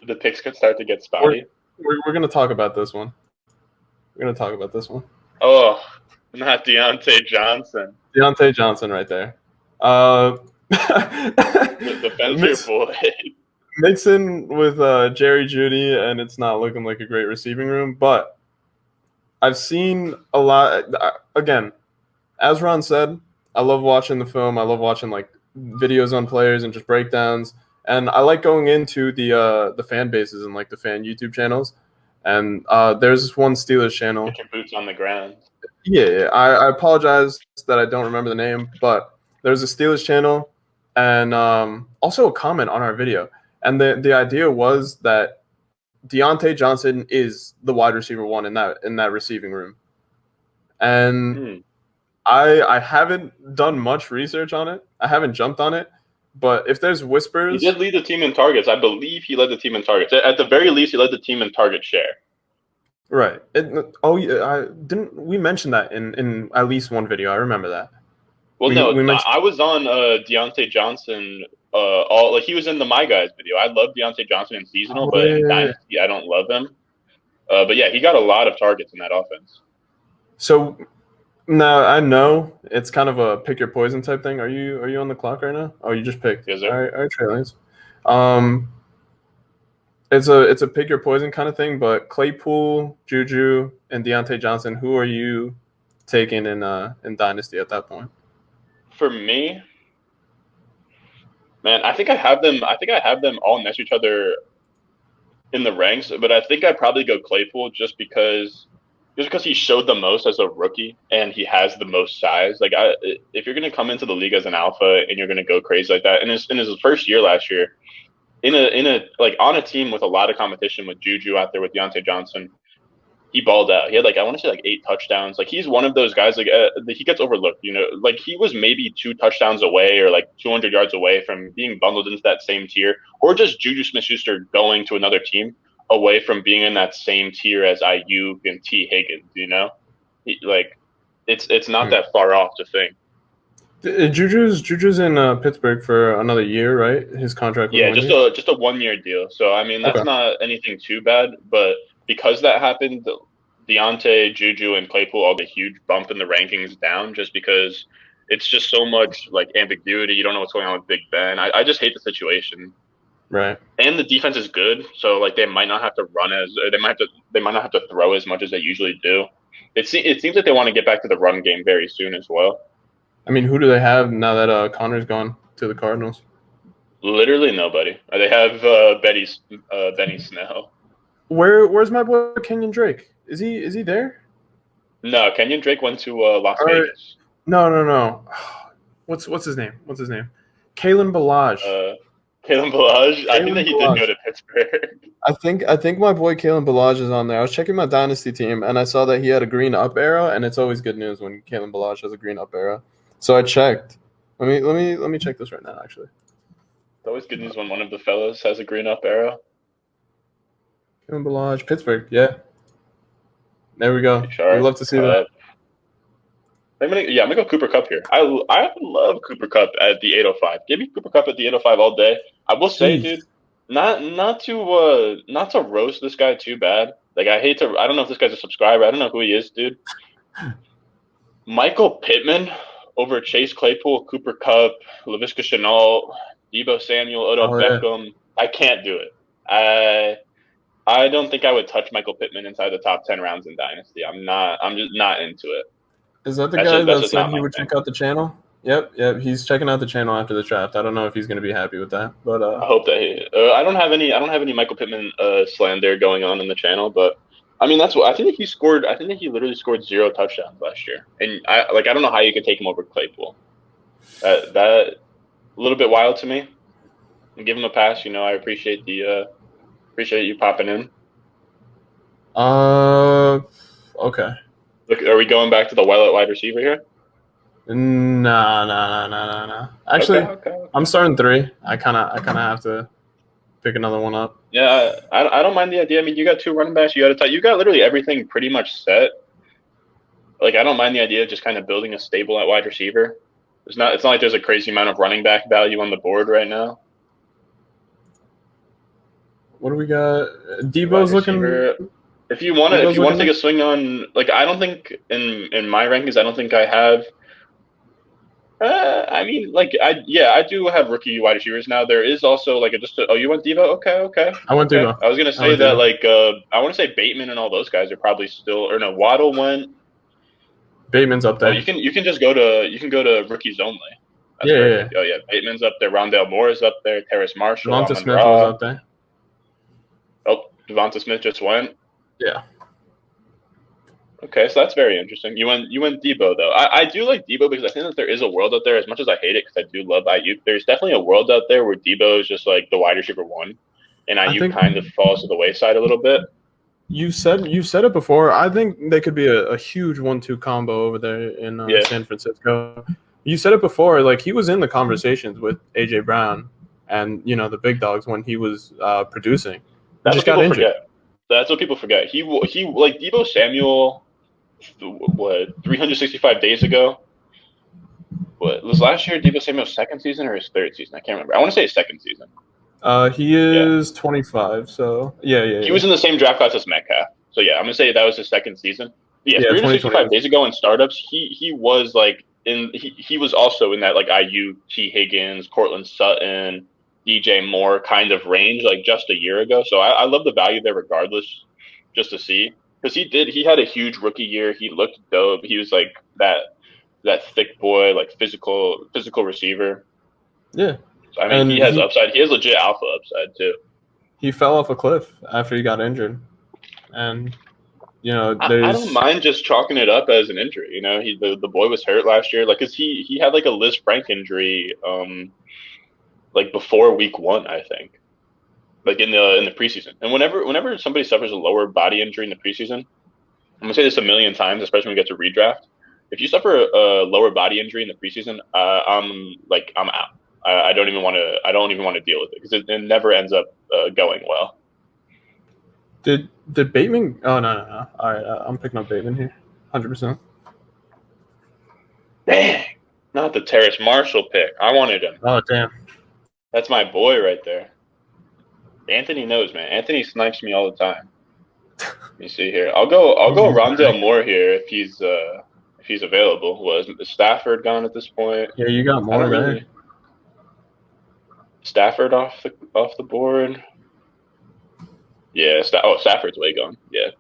[SPEAKER 2] The picks could start to get spotty.
[SPEAKER 1] We're gonna talk about this one.
[SPEAKER 2] Oh, not Deontay Johnson.
[SPEAKER 1] Deontay Johnson right there.
[SPEAKER 2] Defend your boy.
[SPEAKER 1] Mixon with Jerry Jeudy, and it's not looking like a great receiving room. But I've seen a lot. Again, as Ron said, I love watching the film. I love watching like videos on players and just breakdowns. And I like going into the fan bases and like the fan YouTube channels. And there's this one Steelers channel.
[SPEAKER 2] Get your boots on the ground.
[SPEAKER 1] Yeah. I apologize that I don't remember the name, but there's a Steelers channel and also a comment on our video. And the idea was that Deontay Johnson is the wide receiver one in that receiving room. And I haven't done much research on it. I haven't jumped on it. But if there's whispers...
[SPEAKER 2] He did lead the team in targets. I believe he led the team in targets. At the very least, he led the team in target share.
[SPEAKER 1] Right. We mentioned that in at least one video. I remember that.
[SPEAKER 2] Well, I was on Deontay Johnson. He was in the My Guys video. I love Deontay Johnson in seasonal, but in Dynasty, I don't love him. But yeah, he got a lot of targets in that offense.
[SPEAKER 1] So... No, I know it's kind of a pick your poison type thing. Are you on the clock right now? Oh, you just picked.
[SPEAKER 2] Yes, sir.
[SPEAKER 1] All right, Trey Lance. It's a pick your poison kind of thing. But Claypool, Juju, and Deontay Johnson. Who are you taking in Dynasty at that point?
[SPEAKER 2] For me, man, I think I have them. All next to each other in the ranks. But I think I'd probably go Claypool just because he showed the most as a rookie and he has the most size. Like, if you're going to come into the league as an alpha and you're going to go crazy like that, in his first year last year, on a team with a lot of competition with Juju out there with Deontay Johnson, he balled out. He had 8 touchdowns. Like, he's one of those guys he gets overlooked. Like he was maybe 2 touchdowns away or 200 yards away from being bundled into that same tier, or just Juju Smith-Schuster going to another team away from being in that same tier as Ayuk and T. Higgins, it's not that far off to think.
[SPEAKER 1] Juju's in Pittsburgh for another year, right? His contract.
[SPEAKER 2] Yeah, just a 1-year deal. So I mean, that's not anything too bad. But because that happened, Deontay, Juju, and Claypool all get a huge bump in the rankings down, just because it's just so much ambiguity. You don't know what's going on with Big Ben. I just hate the situation.
[SPEAKER 1] Right.
[SPEAKER 2] And the defense is good, so they might not have to run they might not have to throw as much as they usually do. It seems like they want to get back to the run game very soon as well.
[SPEAKER 1] I mean, who do they have now that Connor's gone to the Cardinals?
[SPEAKER 2] Literally nobody. They have Benny Snell.
[SPEAKER 1] Where's my boy Kenyon Drake? Is he there?
[SPEAKER 2] No, Kenyon Drake went to Las Vegas.
[SPEAKER 1] No. What's his name? Kalen Ballage.
[SPEAKER 2] Kalen Ballage. I think that he did go to Pittsburgh.
[SPEAKER 1] I think my boy Kalen Ballage is on there. I was checking my Dynasty team and I saw that he had a green up arrow, and it's always good news when Kalen Ballage has a green up arrow. So I checked. Let me check this right now. Actually,
[SPEAKER 2] it's always good news when one of the fellows has a green up arrow.
[SPEAKER 1] Kalen Ballage, Pittsburgh. Yeah, there we go. I'd love to see that.
[SPEAKER 2] I'm gonna go Cooper Kupp here. I love Cooper Kupp at the 805. Give me Cooper Kupp at the 805 all day. I will say, dude, not to roast this guy too bad. Like I don't know if this guy's a subscriber. I don't know who he is, dude. Michael Pittman over Chase Claypool, Cooper Kupp, Laviska Shenault, Deebo Samuel, Odell Beckham. I can't do it. I don't think I would touch Michael Pittman inside the top 10 rounds in Dynasty. I'm just not into it.
[SPEAKER 1] Is that the guy that said he would check out the channel? Yep. He's checking out the channel after the draft. I don't know if he's going to be happy with that, but
[SPEAKER 2] I hope that I don't have any Michael Pittman slander going on in the channel, but I mean that's what I think he scored. I think that he literally scored 0 touchdowns last year, and I don't know how you could take him over Claypool. That a little bit wild to me. And give him a pass. I appreciate you popping in.
[SPEAKER 1] Okay.
[SPEAKER 2] Look, are we going back to the wide receiver here?
[SPEAKER 1] No. Actually, okay. I'm starting 3. I kind of have to pick another one up.
[SPEAKER 2] Yeah, I don't mind the idea. I mean, you got 2 running backs. You got literally everything pretty much set. Like, I don't mind the idea of just kind of building a stable at wide receiver. It's not like there's a crazy amount of running back value on the board right now.
[SPEAKER 1] What do we got? Debo's looking.
[SPEAKER 2] If you want to take a swing on, like, I don't think in my rankings, I don't think I have. I mean, like, I do have rookie wide receivers now. There is also like you went Devo? Okay.
[SPEAKER 1] I went Devo.
[SPEAKER 2] I was gonna say that like I want to say Bateman and all those guys are probably still, or no, Waddle went.
[SPEAKER 1] Bateman's up there.
[SPEAKER 2] You can just go to rookies only.
[SPEAKER 1] That's yeah.
[SPEAKER 2] Oh yeah, Bateman's up there. Rondale Moore is up there. Terrace Marshall.
[SPEAKER 1] Devonta Smith was up there.
[SPEAKER 2] Oh, Devonta Smith just went.
[SPEAKER 1] Yeah.
[SPEAKER 2] Okay, so that's very interesting. You went Debo though. I do like Debo because I think that there is a world out there. As much as I hate it, because I do love Ayuk, there's definitely a world out there where Debo is just like the wide receiver 1, and Ayuk kind of falls to the wayside a little bit.
[SPEAKER 1] You said it before. I think they could be a huge 1-2 combo over there in San Francisco. You said it before. Like, he was in the conversations with AJ Brown and the big dogs when he was producing.
[SPEAKER 2] That's just got injured. Forget. That's what people forget. He like Deebo Samuel. What 365 days ago? What was last year? Deebo Samuel's second season or his third season? I can't remember. I want to say his second season.
[SPEAKER 1] He is 25, so yeah.
[SPEAKER 2] He was in the same draft class as Metcalf, so yeah, I'm gonna say that was his second season. But yeah, 365 days ago in startups, he was like he was also in that like Ayuk, T. Higgins, Cortland Sutton, DJ Moore kind of range like just a year ago. So I love the value there regardless, just to see. Because he had a huge rookie year. He looked dope. He was like that thick boy, like physical receiver.
[SPEAKER 1] Yeah.
[SPEAKER 2] So, I mean, he has upside. He has legit alpha upside too.
[SPEAKER 1] He fell off a cliff after he got injured, and I
[SPEAKER 2] don't mind just chalking it up as an injury. The boy was hurt last year, like, cause he had like a Liz Frank injury, like before week 1, I think. Like in the preseason, and whenever somebody suffers a lower body injury in the preseason, I'm gonna say this a million times, especially when we get to redraft. If you suffer a lower body injury in the preseason, I'm out. I don't even want to deal with it because it never ends up going well.
[SPEAKER 1] Did Bateman? Oh no. All right, I'm picking up Bateman here, 100%.
[SPEAKER 2] Dang, not the Terrace Marshall pick. I wanted him.
[SPEAKER 1] Oh damn,
[SPEAKER 2] that's my boy right there. Anthony knows, man. Anthony snipes me all the time. Let me see here. I'll go Rondale Moore here if he's available. Was Stafford gone at this point?
[SPEAKER 1] Yeah, you got Moore there.
[SPEAKER 2] Stafford off the board. Yeah, Stafford's way gone. Yeah.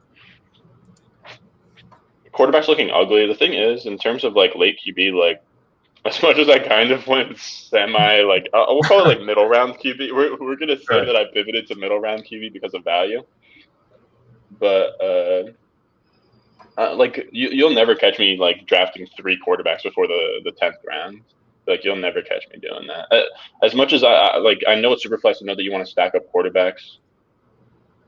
[SPEAKER 2] Quarterback's looking ugly. The thing is, in terms of like late QB, like, as much as I kind of went semi, like, we'll call it like middle round QB. We're gonna say that I pivoted to middle round QB because of value. But like you'll never catch me like drafting 3 quarterbacks before the 10th round. Like, you'll never catch me doing that. As much as I know it's super flex to know that you want to stack up quarterbacks,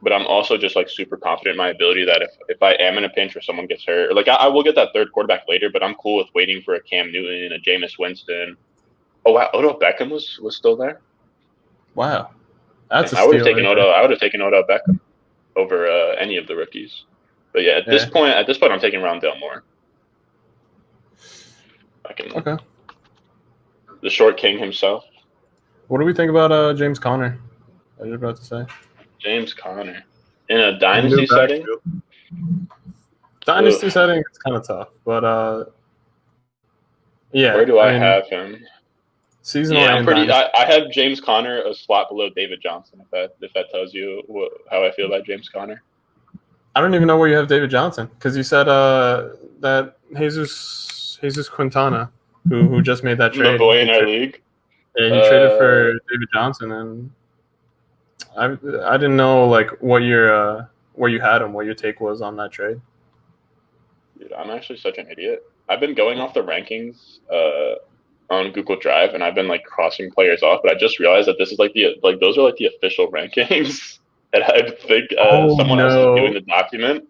[SPEAKER 2] but I'm also just like super confident in my ability that if I am in a pinch or someone gets hurt, like I will get that third quarterback later, but I'm cool with waiting for a Cam Newton, a Jameis Winston. Oh wow, Odell Beckham was still there.
[SPEAKER 1] Wow, that's
[SPEAKER 2] I would have taken Odell. I would have taken Odell Beckham over any of the rookies. But yeah, at this point, I'm taking Rondale Moore.
[SPEAKER 1] Okay.
[SPEAKER 2] The short king himself.
[SPEAKER 1] What do we think about James Conner? What are you about to say?
[SPEAKER 2] James Conner in a dynasty setting.
[SPEAKER 1] Dynasty setting, it's kind of tough, but yeah.
[SPEAKER 2] Where do I have him?
[SPEAKER 1] Seasonal.
[SPEAKER 2] Yeah, I'm pretty. I have James Conner a slot below David Johnson. If that tells you how I feel about James Conner.
[SPEAKER 1] I don't even know where you have David Johnson because you said that Jesus Quintana, who just made that trade.
[SPEAKER 2] The boy in our league.
[SPEAKER 1] Yeah, he traded for David Johnson, and I didn't know like where you had him, what your take was on that trade.
[SPEAKER 2] Dude, I'm actually such an idiot. I've been going off the rankings on Google Drive, and I've been like crossing players off, but I just realized that this is like those are like the official rankings that I think someone else is doing the document.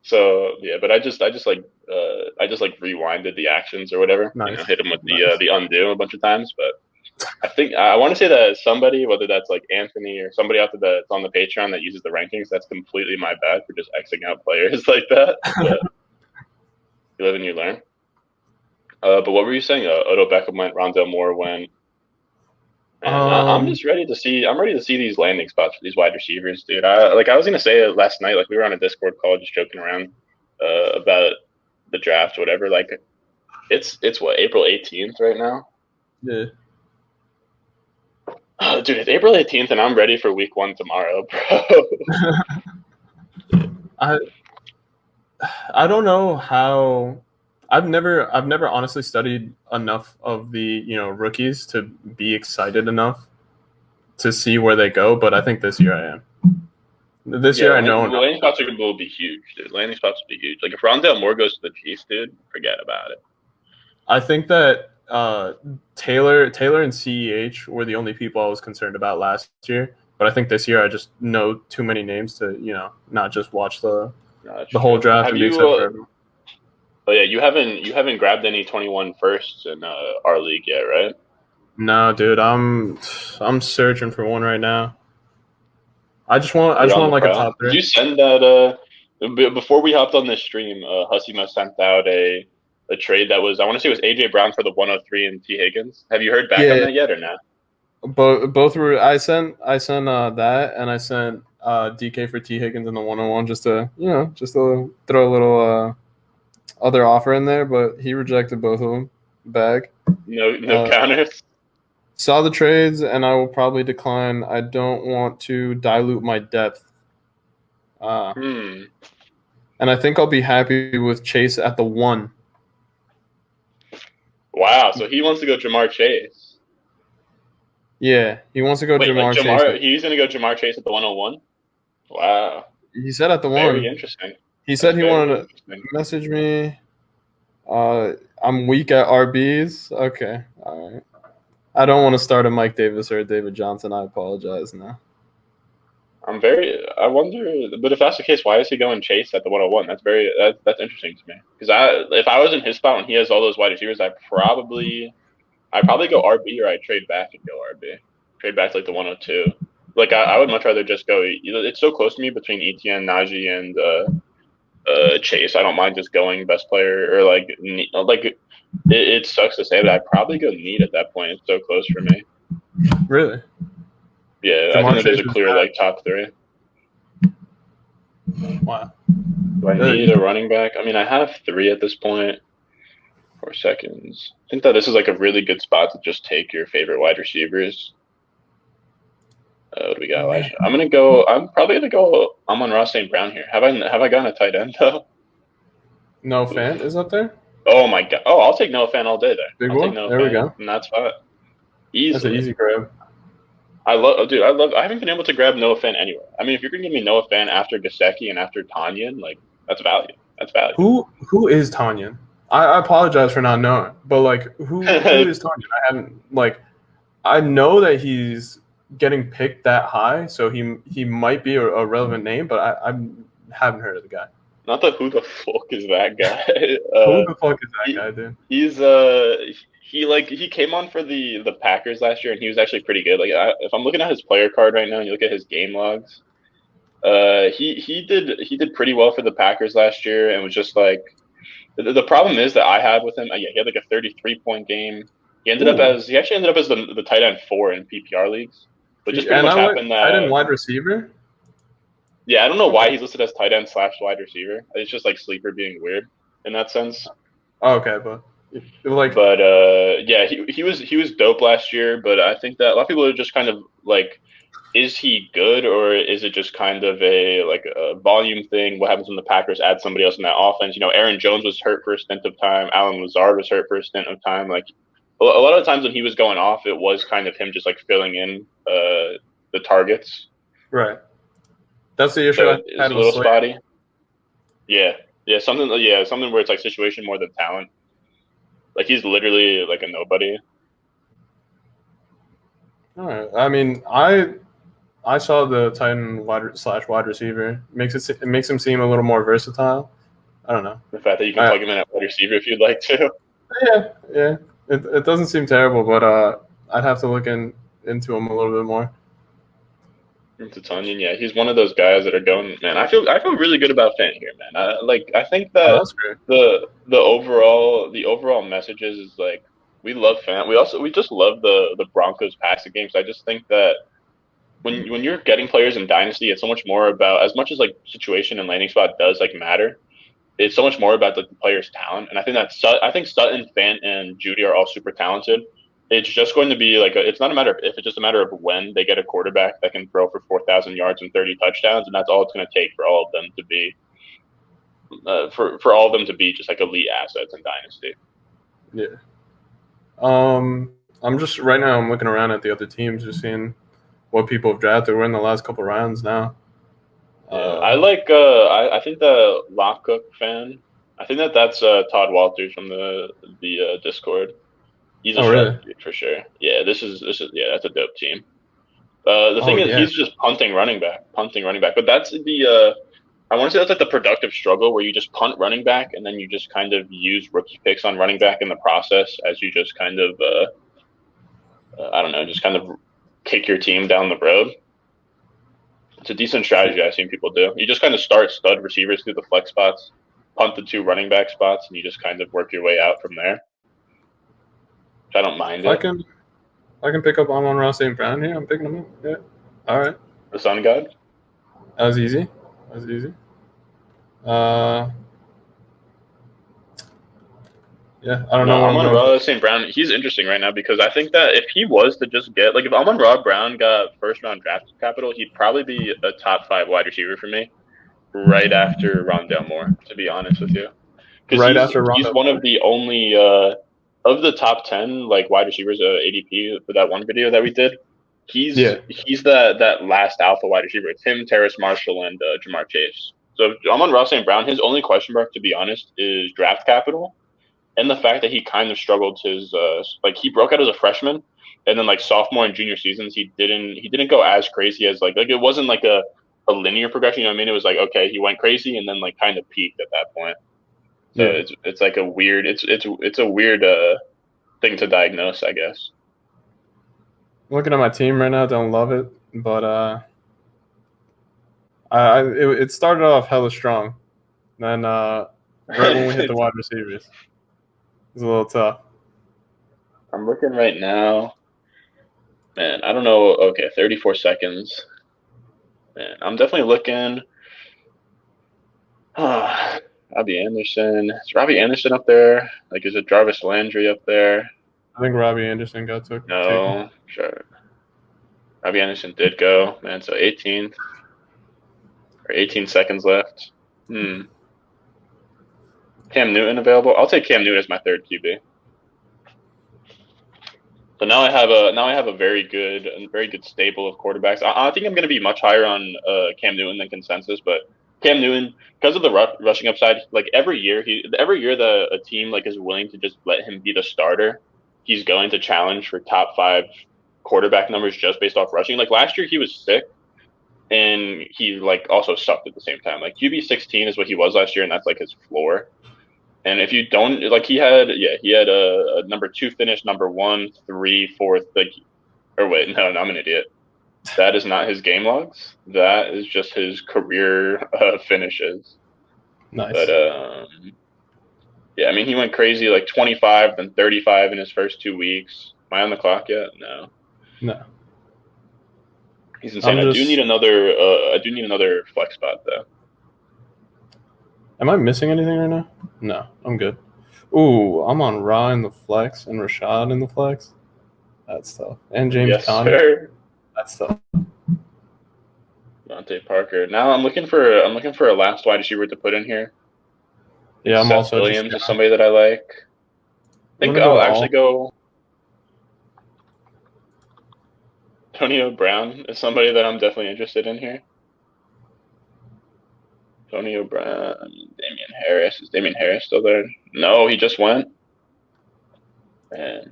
[SPEAKER 2] So yeah, but I just rewinded the actions or whatever.
[SPEAKER 1] Nice.
[SPEAKER 2] Hit them with the undo a bunch of times, but I think I want to say that somebody, whether that's like Anthony or somebody out there that's on the Patreon that uses the rankings, that's completely my bad for just Xing out players like that. But you live and you learn. But what were you saying? Odell Beckham went, Rondale Moore went. I'm just ready to see. I'm ready to see these landing spots for these wide receivers, dude. I was gonna say it last night. Like we were on a Discord call, just joking around about the draft, whatever. Like it's what, April 18th right now.
[SPEAKER 1] Yeah.
[SPEAKER 2] Dude, it's April 18th, and I'm ready for week 1 tomorrow, bro.
[SPEAKER 1] I don't know how. I've never honestly studied enough of the rookies to be excited enough to see where they go, but I think this year I am. This year I know.
[SPEAKER 2] The landing spots will be huge, dude. Landing spots will be huge. Like if Rondale Moore goes to the Chiefs, dude, forget about it.
[SPEAKER 1] I think that Taylor and CEH were the only people I was concerned about last year, but I think this year I just know too many names to not just watch the whole draft and be excited for everyone.
[SPEAKER 2] Oh yeah, you haven't grabbed any 21 firsts in our league yet, right?
[SPEAKER 1] No, dude, I'm searching for one right now. I just want like a top 3.
[SPEAKER 2] Did you send that before we hopped on this stream? Hussima sent out a trade that was, I want to say it was AJ Brown for the 103 and T Higgins. Have you heard back on that yet or not?
[SPEAKER 1] Both were. I sent that, and I sent DK for T Higgins in the 101 just to throw a little other offer in there, but he rejected both of them. Bag.
[SPEAKER 2] No counters.
[SPEAKER 1] Saw the trades, and I will probably decline. I don't want to dilute my depth. And I think I'll be happy with Chase at the 1.
[SPEAKER 2] Wow, so he wants to go Jamar Chase.
[SPEAKER 1] Yeah, he wants to go Jamar Chase.
[SPEAKER 2] He's going to go Jamar Chase at the 101? Wow.
[SPEAKER 1] He said at the 1.
[SPEAKER 2] Very interesting.
[SPEAKER 1] He said he wanted to message me. I'm weak at RBs. Okay, all right. I don't want to start a Mike Davis or a David Johnson. I apologize now.
[SPEAKER 2] I wonder, but if that's the case, why is he going Chase at the 101? That's interesting to me. Because if I was in his spot and he has all those wide receivers, I'd probably go RB, or I'd trade back and go RB. Trade back to like the 102. Like I would much rather just go. It's so close to me between Etienne, Najee, and Chase. I don't mind just going best player, or like it sucks to say, but I'd probably go need at that point. It's so close for me.
[SPEAKER 1] Really?
[SPEAKER 2] Yeah, I think there's a clear like top 3.
[SPEAKER 1] Wow.
[SPEAKER 2] Do I need a running back? I mean, I have 3 at this point. 4 seconds. I think that this is like a really good spot to just take your favorite wide receivers. What do we got? I'm probably gonna go. I'm on Ross St. Brown here. Have I gotten a tight end though?
[SPEAKER 1] Noah Fant is up there.
[SPEAKER 2] Oh my god! Oh, I'll take Noah Fant all day there.
[SPEAKER 1] Big one. There we go.
[SPEAKER 2] In that spot. Easily.
[SPEAKER 1] That's an easy grab.
[SPEAKER 2] I haven't been able to grab Noah Fant anywhere. I mean, if you're gonna give me Noah Fant after Gesicki and after Tanyan, like that's value. That's value.
[SPEAKER 1] Who is Tanyan? I apologize for not knowing, but like who is Tanyan? I know that he's getting picked that high, so he might be a relevant name, but I haven't heard of the guy.
[SPEAKER 2] Not the who the fuck is that guy?
[SPEAKER 1] Who the fuck is that guy, dude?
[SPEAKER 2] He's he came on for the Packers last year, and he was actually pretty good. Like if I'm looking at his player card right now, and you look at his game logs, he did pretty well for the Packers last year, and was just like the problem is that I had with him. He had like a 33-point game. He actually ended up as the tight end 4 in PPR leagues. But just pretty much happened that
[SPEAKER 1] tight end wide receiver.
[SPEAKER 2] Yeah, I don't know why he's listed as tight end / wide receiver. It's just like sleeper being weird in that sense.
[SPEAKER 1] Oh, okay, but
[SPEAKER 2] yeah, he was dope last year, but I think that a lot of people are just kind of like, is he good, or is it just kind of a volume thing? What happens when the Packers add somebody else in that offense? Aaron Jones was hurt for a stint of time. Allen Lazard was hurt for a stint of time. Like a lot of the times when he was going off, it was kind of him just like filling in the targets.
[SPEAKER 1] Right. That's the issue.
[SPEAKER 2] It's a little spotty. Yeah, something where it's like situation more than talent. Like he's literally like a nobody.
[SPEAKER 1] All right. I mean, I saw the tight end wide receiver. It makes him seem a little more versatile. I don't know.
[SPEAKER 2] The fact that you can plug him in at wide receiver if you'd like to.
[SPEAKER 1] Yeah. It doesn't seem terrible, but I'd have to look into him a little bit more.
[SPEAKER 2] Into Tunyon, yeah, he's one of those guys that are going. Man, I feel really good about Fant here, man. I think that
[SPEAKER 1] that's great.
[SPEAKER 2] the overall message is like we love Fant. We just love the Broncos passing game. So I just think that when you're getting players in Dynasty, it's so much more about, as much as like situation and landing spot does like matter, it's so much more about like the player's talent. And I think Sutton, Fant, and Judy are all super talented. It's just going to be like it's not a matter of if, it's just a matter of when they get a quarterback that can throw for 4,000 yards and 30 touchdowns, and that's all it's going to take for all of them to be for all of them to be just like elite assets in Dynasty.
[SPEAKER 1] Yeah. I'm just right now. I'm looking around at the other teams, just seeing what people have drafted. We're in the last couple rounds now.
[SPEAKER 2] I like. I think the Lockcook fan. I think that's Todd Walters from the Discord. He's a sharp dude for sure. Yeah, this is that's a dope team. The thing is, he's just punting running back. But that's I want to say that's like the productive struggle where you just punt running back and then you just kind of use rookie picks on running back in the process as you just kind of I don't know, just kind of kick your team down the road. It's a decent strategy I've seen people do. You just kind of start stud receivers through the flex spots, punt the 2 running back spots, and you just kind of work your way out from there. I don't mind it.
[SPEAKER 1] I can pick up Amon-Ra St. Brown here. I'm picking him up. Yeah. All right.
[SPEAKER 2] The Sun God?
[SPEAKER 1] That was easy. Yeah, I don't know.
[SPEAKER 2] Amon-Ra St. Brown, he's interesting right now because I think that if he was to just get, like if Amon-Ra Brown got first-round draft capital, he'd probably be a top 5 wide receiver for me right after Rondale Moore, to be honest with you.
[SPEAKER 1] Right after Rondale.
[SPEAKER 2] He's one of the only of the top 10 like wide receivers ADP for that one video that we did. He's that last alpha wide receiver. It's him, Terrace Marshall, and Jamar Chase. So Amon-Ra St. Brown, his only question mark, to be honest, is draft capital, and the fact that he kind of struggled his like he broke out as a freshman, and then like sophomore and junior seasons he didn't go as crazy as like it wasn't like a linear progression. You know what I mean? It was like, okay, he went crazy and then like kind of peaked at that point. So it's like a weird it's a weird thing to diagnose, I guess.
[SPEAKER 1] Looking at my team right now, don't love it, but it started off hella strong. Then right when we hit the wide receivers, it's a little tough.
[SPEAKER 2] I'm looking right now. Man, I don't know. Okay, 34 seconds. Man, I'm definitely looking. Robbie Anderson. Is Robbie Anderson up there? Like, is it Jarvis Landry up there?
[SPEAKER 1] I think Robbie Anderson got taken.
[SPEAKER 2] No, sure. Robbie Anderson did go. Man, so 18th. Or 18 seconds left. Cam Newton available? I'll take Cam Newton as my third QB. So now I have a very good stable of quarterbacks. I think I'm going to be much higher on Cam Newton than consensus, but Cam Newton, because of the rushing upside, like every year that a team like is willing to just let him be the starter, he's going to challenge for top 5 quarterback numbers just based off rushing. Like last year he was sick and he like also sucked at the same time. Like QB 16 is what he was last year, and that's like his floor. And if you don't, like he had a number 2 finish, number 1, 3, 4th, I'm an idiot. That is not his game logs. That is just his career finishes.
[SPEAKER 1] Nice.
[SPEAKER 2] But yeah, I mean he went crazy, like 25 then 35 in his first 2 weeks. Am I on the clock yet? No. He's insane. I do need another flex spot though.
[SPEAKER 1] Am I missing anything right now? No, I'm good. Ooh, I'm on Ra in the flex and Rashad in the flex. That's tough. And James Conner.
[SPEAKER 2] Sir.
[SPEAKER 1] That's tough.
[SPEAKER 2] Devontae Parker. Now I'm looking for a last wide receiver to put in here.
[SPEAKER 1] Yeah, I'm
[SPEAKER 2] Seth
[SPEAKER 1] also
[SPEAKER 2] Williams is somebody that I like. I think I'll actually go. Antonio Brown is somebody that I'm definitely interested in here. Antonio Brown, Damian Harris. Is Damian Harris still there? No, he just went. And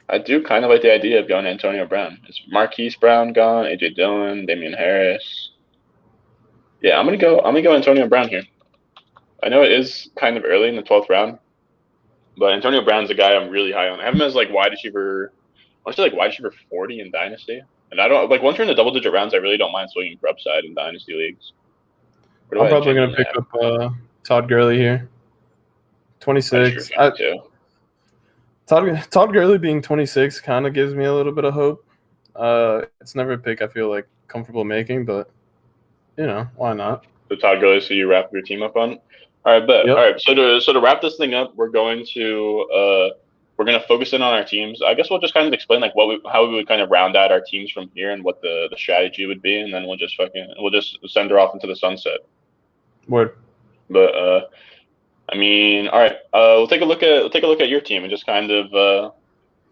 [SPEAKER 2] I do kind of like the idea of going Antonio Brown. Is Marquise Brown gone? AJ Dillon, Damian Harris. Yeah, I'm gonna go Antonio Brown here. I know it is kind of early in the 12th round, but Antonio Brown's a guy I'm really high on. I have him as like wide receiver. I want to say like wide receiver 40 in Dynasty. And I don't like once you're in the double-digit rounds, I really don't mind swinging for upside in Dynasty leagues.
[SPEAKER 1] I'm probably going to pick up Todd Gurley here. 26. Todd Gurley being 26 kind of gives me a little bit of hope. It's never a pick I feel like comfortable making, but, why not?
[SPEAKER 2] So Todd Gurley, so you wrap your team up on? All right, bet. Yep. All right, so to wrap this thing up, we're going to focus in on our teams. I guess we'll just kind of explain like how we would kind of round out our teams from here and what the strategy would be, and then we'll just send her off into the sunset.
[SPEAKER 1] Word.
[SPEAKER 2] But I mean, all right. We'll take a look at your team and just kind of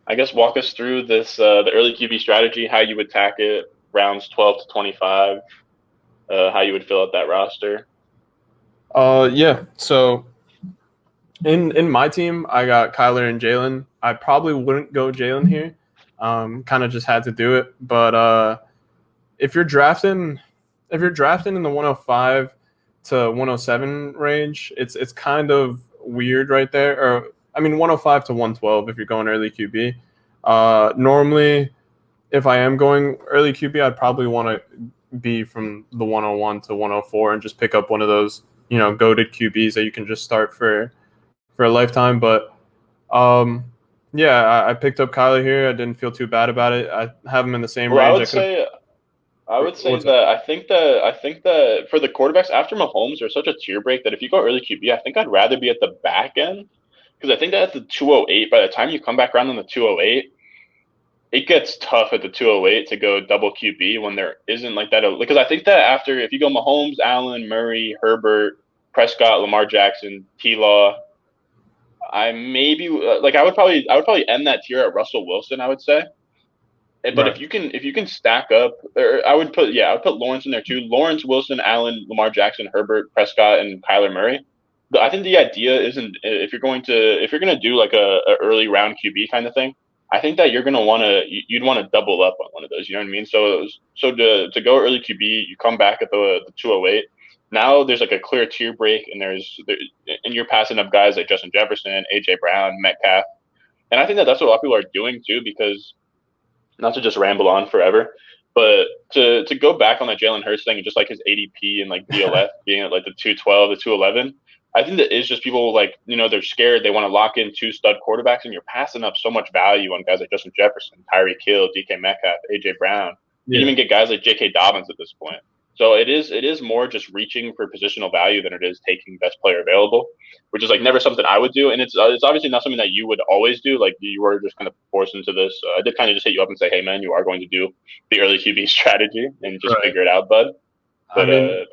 [SPEAKER 2] I guess walk us through this the early QB strategy, how you would attack it, rounds 12 to 25, how you would fill out that roster.
[SPEAKER 1] Yeah. So in my team, I got Kyler and Jalen. I probably wouldn't go Jalen here. Kind of just had to do it. But if you're drafting in the 105 to 107 range, it's kind of weird right there. Or 105 to 112 if you're going early QB. Normally, if I am going early QB, I'd probably want to be from the 101 to 104 and just pick up one of those, goated QBs that you can just start for a lifetime. But I picked up Kyler here. I didn't feel too bad about it. I have him in the same range.
[SPEAKER 2] I would say that I think that for the quarterbacks after Mahomes, there's such a tier break that if you go early QB, I think I'd rather be at the back end, because I think that at the 208, by the time you come back around on the 208, it gets tough at the 208 to go double QB when there isn't like that. Because I think that if you go Mahomes, Allen, Murray, Herbert, Prescott, Lamar Jackson, T-Law, I would probably end that tier at Russell Wilson, I would say. But right. if you can stack up, or I would put Lawrence in there too. Lawrence, Wilson, Allen, Lamar Jackson, Herbert, Prescott, and Kyler Murray. I think the idea isn't if you're going to do like a early round QB kind of thing. I think that you'd want to double up on one of those. You know what I mean? So to go early QB, you come back at the 208. Now there's like a clear tier break, and you're passing up guys like Justin Jefferson, AJ Brown, Metcalf, and I think that that's what a lot of people are doing too. Because not to just ramble on forever, but to go back on that Jalen Hurts thing and just like his ADP and like DLF being at like the 212 to 211, I think that is just people like, they're scared. They want to lock in two stud quarterbacks, and you're passing up so much value on guys like Justin Jefferson, Tyreek Hill, DK Metcalf, AJ Brown. You even get guys like J.K. Dobbins at this point. So it is more just reaching for positional value than it is taking best player available, which is like never something I would do. And it's obviously not something that you would always do. Like you were just kind of forced into this. I did kind of just hit you up and say, hey man, you are going to do the early QB strategy and just figure it out, bud. But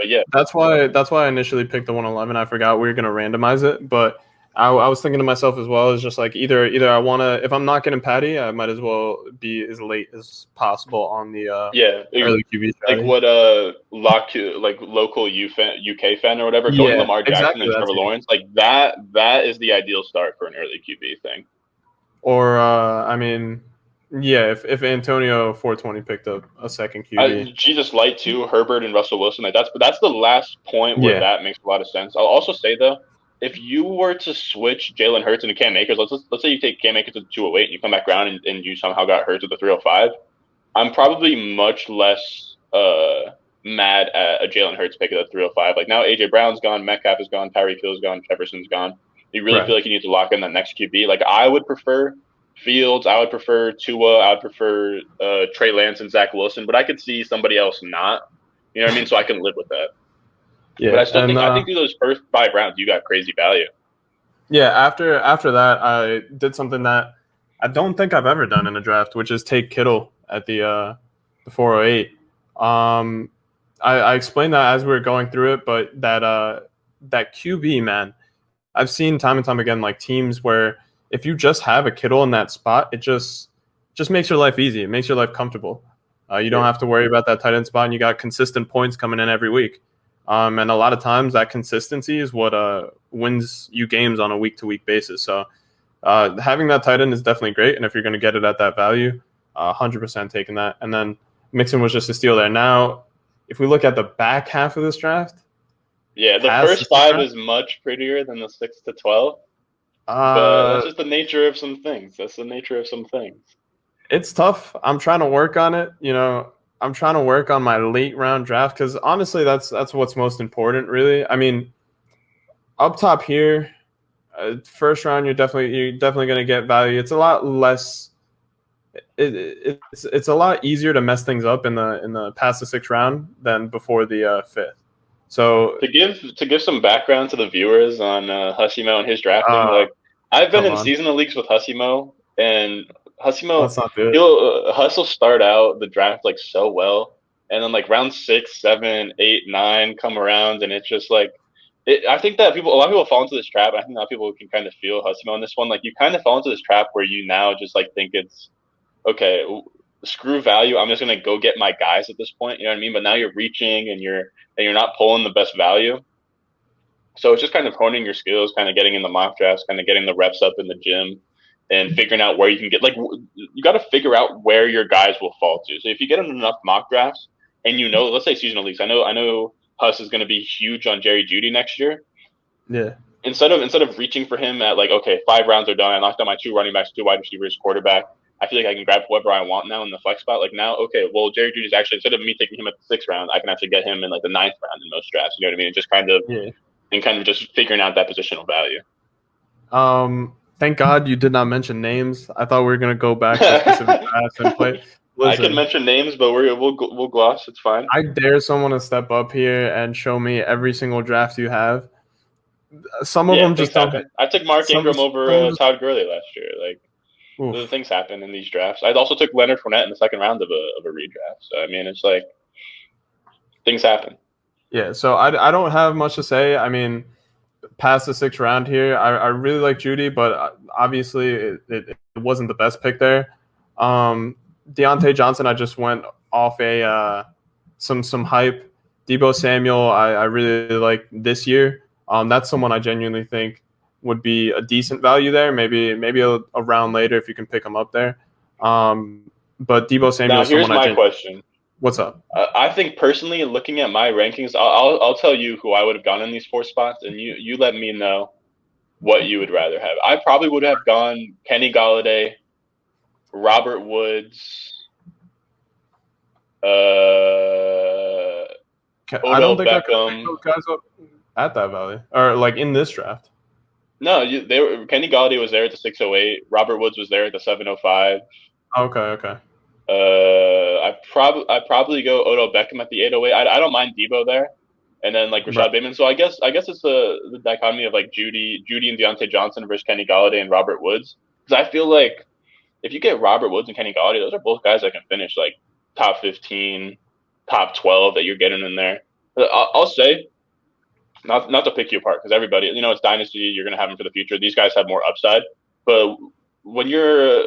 [SPEAKER 2] yeah,
[SPEAKER 1] that's why I initially picked the 111. I forgot we were going to randomize it, but I was thinking to myself as well, is just like either I want to, if I'm not getting Patty, I might as well be as late as possible on the early QB strategy.
[SPEAKER 2] Like local UK fan or whatever, going Lamar Jackson and Trevor Lawrence, like that is the ideal start for an early QB thing.
[SPEAKER 1] Or if Antonio 420 picked up a second QB,
[SPEAKER 2] Jesus Light too, Herbert and Russell Wilson, like that's the last point where that makes a lot of sense. I'll also say though, if you were to switch Jalen Hurts into Cam Akers, let's say you take Cam Akers to the 208 and you come back around and you somehow got Hurts at the 305, I'm probably much less mad at a Jalen Hurts pick at the 305. Like now AJ Brown's gone, Metcalf is gone, Tyreek Hill's gone, Jefferson's gone. You really feel like you need to lock in that next QB. Like I would prefer Fields. I would prefer Tua. I would prefer Trey Lance and Zach Wilson. But I could see somebody else not. You know what I mean? So I can live with that.
[SPEAKER 1] Yeah,
[SPEAKER 2] but I think through those first 5 rounds, you got crazy value.
[SPEAKER 1] Yeah, after that, I did something that I don't think I've ever done in a draft, which is take Kittle at the 408. I explained that as we were going through it, but that QB, man, I've seen time and time again, like teams where if you just have a Kittle in that spot, it just makes your life easy. It makes your life comfortable. You don't have to worry about that tight end spot, and you got consistent points coming in every week. And a lot of times that consistency is what wins you games on a week-to-week basis. So having that tight end is definitely great, and if you're going to get it at that value, 100% taking that. And then Mixon was just a steal there. Now, if we look at the back half of this draft,
[SPEAKER 2] yeah, the first 5 is much prettier than the 6 to 12. But that's just the nature of some things. It's
[SPEAKER 1] tough. I'm trying to work on it. I'm trying to work on my late round draft because honestly, that's what's most important, really. I mean, up top here, first round, you're definitely going to get value. It's a lot less. It's a lot easier to mess things up in the past the 6th round than before the 5th. So
[SPEAKER 2] to give some background to the viewers on Hussimo and his drafting, I've been in seasonal leagues with Hussimo, and Hussimo, he'll start out the draft so well, and then round 6, 7, 8, 9 come around, and it's just I think that a lot of people fall into this trap. I think a lot of people can kind of feel Hussimo on this one. You kind of fall into this trap where you now just think it's okay. Screw value. I'm just gonna go get my guys at this point. You know what I mean? But now you're reaching and you're not pulling the best value. So it's just kind of honing your skills, kind of getting in the mock drafts, kind of getting the reps up in the gym, and figuring out where you can get. You got to figure out where your guys will fall to. So if you get in enough mock drafts, and let's say seasonal leagues. I know Huss is going to be huge on Jerry Jeudy next year.
[SPEAKER 1] Yeah.
[SPEAKER 2] Instead of reaching for him at 5 rounds are done, I knocked out my 2 running backs, 2 wide receivers, quarterback. I feel like I can grab whoever I want now in the flex spot. Jerry Jeudy's actually, instead of me taking him at the 6th round, I can actually get him in the 9th round in most drafts. You know what I mean? And just kind of just figuring out that positional value.
[SPEAKER 1] Thank God you did not mention names. I thought we were gonna go back to specific drafts and play. Listen,
[SPEAKER 2] I can mention names, but we'll gloss. It's fine.
[SPEAKER 1] I dare someone to step up here and show me every single draft you have. Some of them just don't.
[SPEAKER 2] I took Mark Ingram over Todd Gurley last year. The things happen in these drafts. I also took Leonard Fournette in the 2nd round of a redraft. So I mean, it's things happen.
[SPEAKER 1] Yeah, so I don't have much to say. I mean, past the 6th round here, I really like Jeudy, but obviously it wasn't the best pick there. Deontay Johnson, I just went off some hype. Deebo Samuel, I really like this year. That's someone I genuinely think would be a decent value there. Maybe a round later if you can pick him up there. But Deebo Samuel. Now
[SPEAKER 2] here's my question.
[SPEAKER 1] What's up?
[SPEAKER 2] I think personally, looking at my rankings, I'll tell you who I would have gone in these 4 spots, and you let me know what you would rather have. I probably would have gone Kenny Golladay, Robert Woods,
[SPEAKER 1] I don't think
[SPEAKER 2] Beckham.
[SPEAKER 1] I could pick those guys up at that value or in this draft.
[SPEAKER 2] No, Kenny Golladay was there at the 608. Robert Woods was there at the 705.
[SPEAKER 1] Okay.
[SPEAKER 2] I'd probably go Odell Beckham at the 808. I don't mind Deebo there, and then Rashad Bateman. So I guess it's the dichotomy of Judy and Deontay Johnson versus Kenny Golladay and Robert Woods. Because I feel if you get Robert Woods and Kenny Golladay, those are both guys that can finish top 15, top 12 that you're getting in there. I'll say, not to pick you apart because everybody, it's Dynasty. You're gonna have them for the future. These guys have more upside, but when you're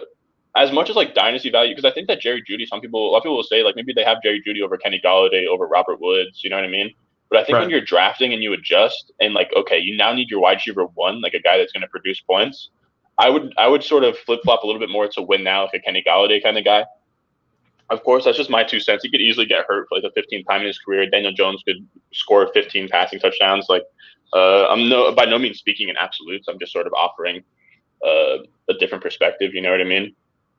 [SPEAKER 2] as much as Dynasty value, because I think that Jerry Jeudy, a lot of people will say maybe they have Jerry Jeudy over Kenny Golladay over Robert Woods. You know what I mean? But I think when you're drafting and you adjust and okay, you now need your wide receiver 1, a guy that's going to produce points. I would sort of flip flop a little bit more to win now, a Kenny Golladay kind of guy. Of course, that's just my 2 cents. He could easily get hurt for the 15th time in his career. Daniel Jones could score 15 passing touchdowns. I'm by no means speaking in absolutes. I'm just sort of offering a different perspective. You know what I mean?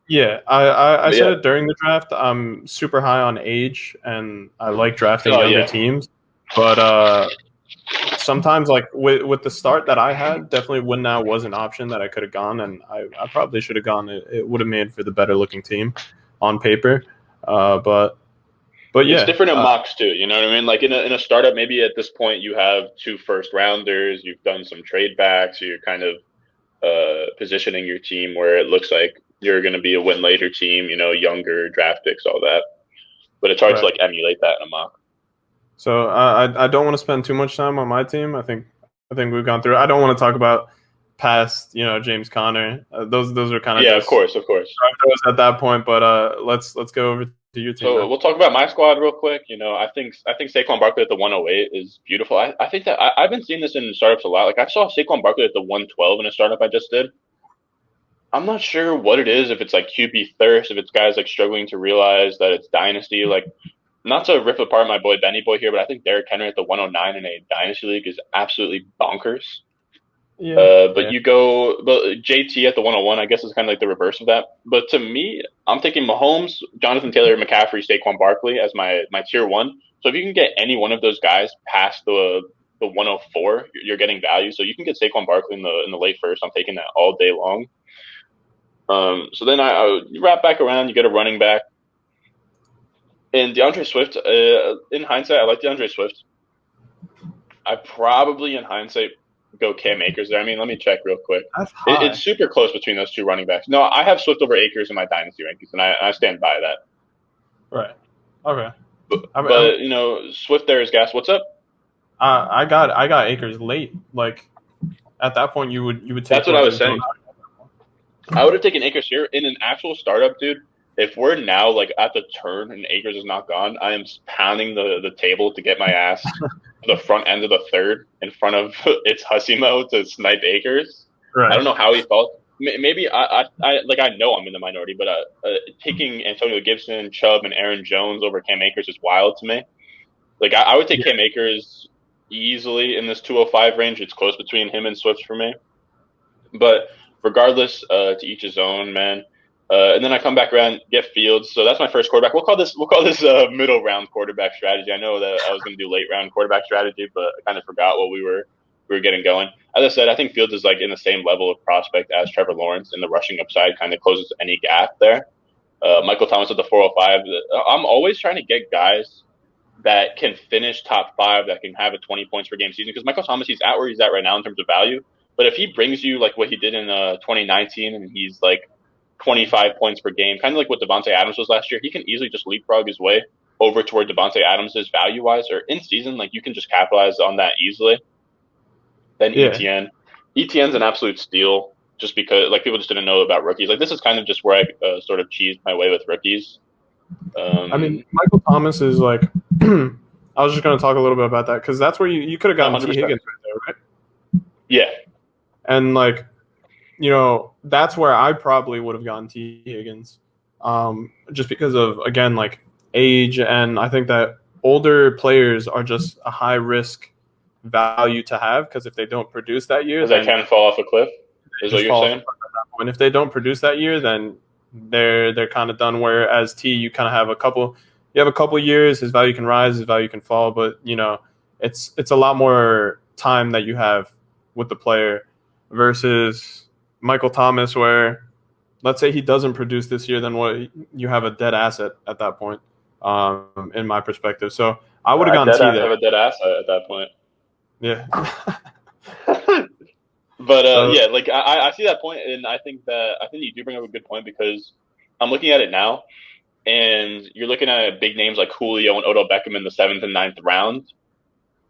[SPEAKER 1] Yeah, I said it during the draft. I'm super high on age, and I like drafting younger teams. But sometimes like with the start that I had, definitely win now was an option that I could have gone, and I probably should have gone. It would have made for the better looking team on paper, but yeah,
[SPEAKER 2] it's different in mocks too. You know what I mean? Like in a startup, maybe at this point you have 2 first rounders, you've done some trade backs, so you're kind of positioning your team where it looks like you're going to be a win later team. You know, younger draft picks, all that. But it's hard to like emulate that in a mock.
[SPEAKER 1] So I don't want to spend too much time on my team. I think we've gone through. I don't want to talk about past, James Conner. Those are kind of
[SPEAKER 2] of course.
[SPEAKER 1] At that point. But let's go over to your team.
[SPEAKER 2] So we'll talk about my squad real quick. I think Saquon Barkley at the 108 is beautiful. I think that I've been seeing this in startups a lot. Like I saw Saquon Barkley at the 112 in a startup I just did. I'm not sure what it is. If it's like QB thirst, if it's guys like struggling to realize that it's Dynasty, like. Not to rip apart my boy Benny Boy here, but I think Derrick Henry at the 109 in a Dynasty League is absolutely bonkers. Yeah. But JT at the 101, I guess, is kind of like the reverse of that. But to me, I'm taking Mahomes, Jonathan Taylor, McCaffrey, Saquon Barkley as my tier 1. So if you can get any one of those guys past the 104, you're getting value. So you can get Saquon Barkley in the late first. I'm taking that all day long. So then I wrap back around. You get a running back. And Deandre Swift, in hindsight, I like Deandre Swift. I probably, in hindsight, go Cam Akers there. I mean, let me check real quick. It's super close between those 2 running backs. No, I have Swift over Akers in my Dynasty rankings, and I stand by that.
[SPEAKER 1] Right. Okay.
[SPEAKER 2] But Swift there is gas. What's up?
[SPEAKER 1] I got Akers late. Like, at that point, you would take.
[SPEAKER 2] That's what I was saying. I would have taken Akers here in an actual startup, dude. If we're now like at the turn and Akers is not gone, I am pounding the table to get my ass to the front end of the third in front of its Hussimo to snipe Akers. Right. I don't know how he felt. Maybe I know I'm in the minority, but taking Antonio Gibson, Chubb, and Aaron Jones over Cam Akers is wild to me. Like I would take Cam Akers easily in this 205 range. It's close between him and Swift for me. But regardless, to each his own, man. And then I come back around, get Fields. So that's my first quarterback. We'll call this middle round quarterback strategy. I know that I was going to do late round quarterback strategy, but I kind of forgot what we were getting going. As I said, I think Fields is like in the same level of prospect as Trevor Lawrence, and the rushing upside kind of closes any gap there. Michael Thomas at the 405. I'm always trying to get guys that can finish top 5, that can have a 20 points per game season, because Michael Thomas, he's at where he's at right now in terms of value. But if he brings you like what he did in 2019, and he's like 25 points per game, kind of like what Devontae Adams was last year, he can easily just leapfrog his way over to where Devontae Adams is value-wise, or in season, like you can just capitalize on that easily. Then ETN's an absolute steal, just because like people just didn't know about rookies. Like this is kind of just where I sort of cheesed my way with rookies.
[SPEAKER 1] I mean, Michael Thomas is like, I was just going to talk a little bit about that, because that's where you could have gotten 100%. T. Higgins right there, right?
[SPEAKER 2] Yeah.
[SPEAKER 1] And like, that's where I probably would have gotten T. Higgins, just because of, again, like age. And I think that older players are just a high risk value to have, because if they don't produce that year,
[SPEAKER 2] they can fall off a cliff, is what you're saying?
[SPEAKER 1] And if they don't produce that year, then they're kind of done. Whereas T, you kind of have a couple years, his value can rise, his value can fall, but it's a lot more time that you have with the player versus Michael Thomas, where let's say he doesn't produce this year, then what, you have a dead asset at that point, in my perspective. So I would have gone T there.
[SPEAKER 2] Have a dead asset at that point.
[SPEAKER 1] Yeah.
[SPEAKER 2] But yeah, like I see that point, and I think you do bring up a good point, because I'm looking at it now, and you're looking at big names like Julio and Odell Beckham in the 7th and 9th round.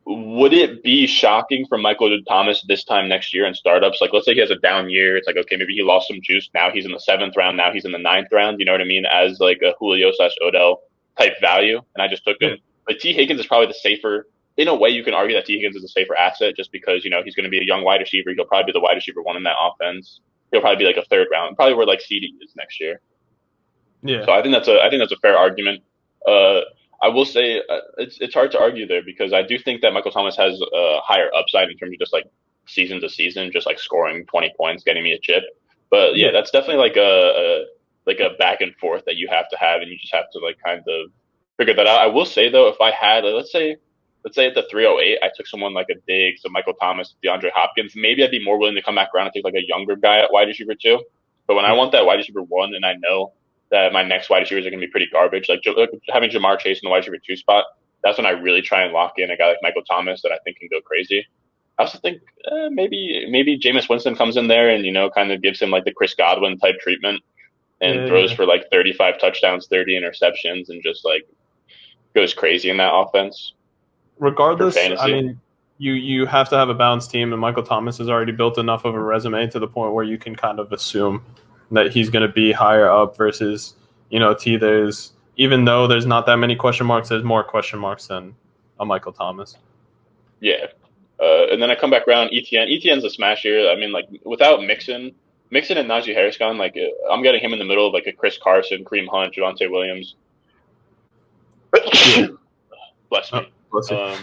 [SPEAKER 2] Would it be shocking for Michael Thomas this time next year in startups? Like, let's say he has a down year. It's like, okay, maybe he lost some juice. Now he's in the 7th round. Now he's in the 9th round. You know what I mean? As like a Julio/Odell type value. And I just took him. But T. Higgins is probably the safer. In a way, you can argue that T. Higgins is a safer asset, just because, he's going to be a young wide receiver. He'll probably be the wide receiver 1 in that offense. He'll probably be like a 3rd round, probably where like CD is next year. Yeah. So I think that's a fair argument. I will say it's hard to argue there, because I do think that Michael Thomas has a higher upside in terms of just like season to season, just like scoring 20 points, getting me a chip. But yeah, that's definitely like a back and forth that you have to have, and you just have to like kind of figure that out. I will say though, if I had, let's say let's say at the 308, I took someone like a Diggs, a Michael Thomas, DeAndre Hopkins. Maybe I'd be more willing to come back around and take like a younger guy at wide receiver 2. But when I want that wide receiver 1 and I know that my next wide receivers are going to be pretty garbage, like having Jamar Chase in the wide receiver 2 spot, that's when I really try and lock in a guy like Michael Thomas that I think can go crazy. I also think maybe Jameis Winston comes in there and, kind of gives him like the Chris Godwin type treatment and throws for like 35 touchdowns, 30 interceptions, and just like goes crazy in that offense.
[SPEAKER 1] Regardless, I mean, you have to have a balanced team, and Michael Thomas has already built enough of a resume to the point where you can kind of assume that he's going to be higher up versus, T. Even though there's not that many question marks, there's more question marks than a Michael Thomas.
[SPEAKER 2] Yeah. And then I come back around ETN. ETN's a smash here. I mean, like, without Mixon and Najee Harris gone, like, I'm getting him in the middle of, like, a Chris Carson, Kareem Hunt, Javonte Williams. Bless me.
[SPEAKER 1] Bless you.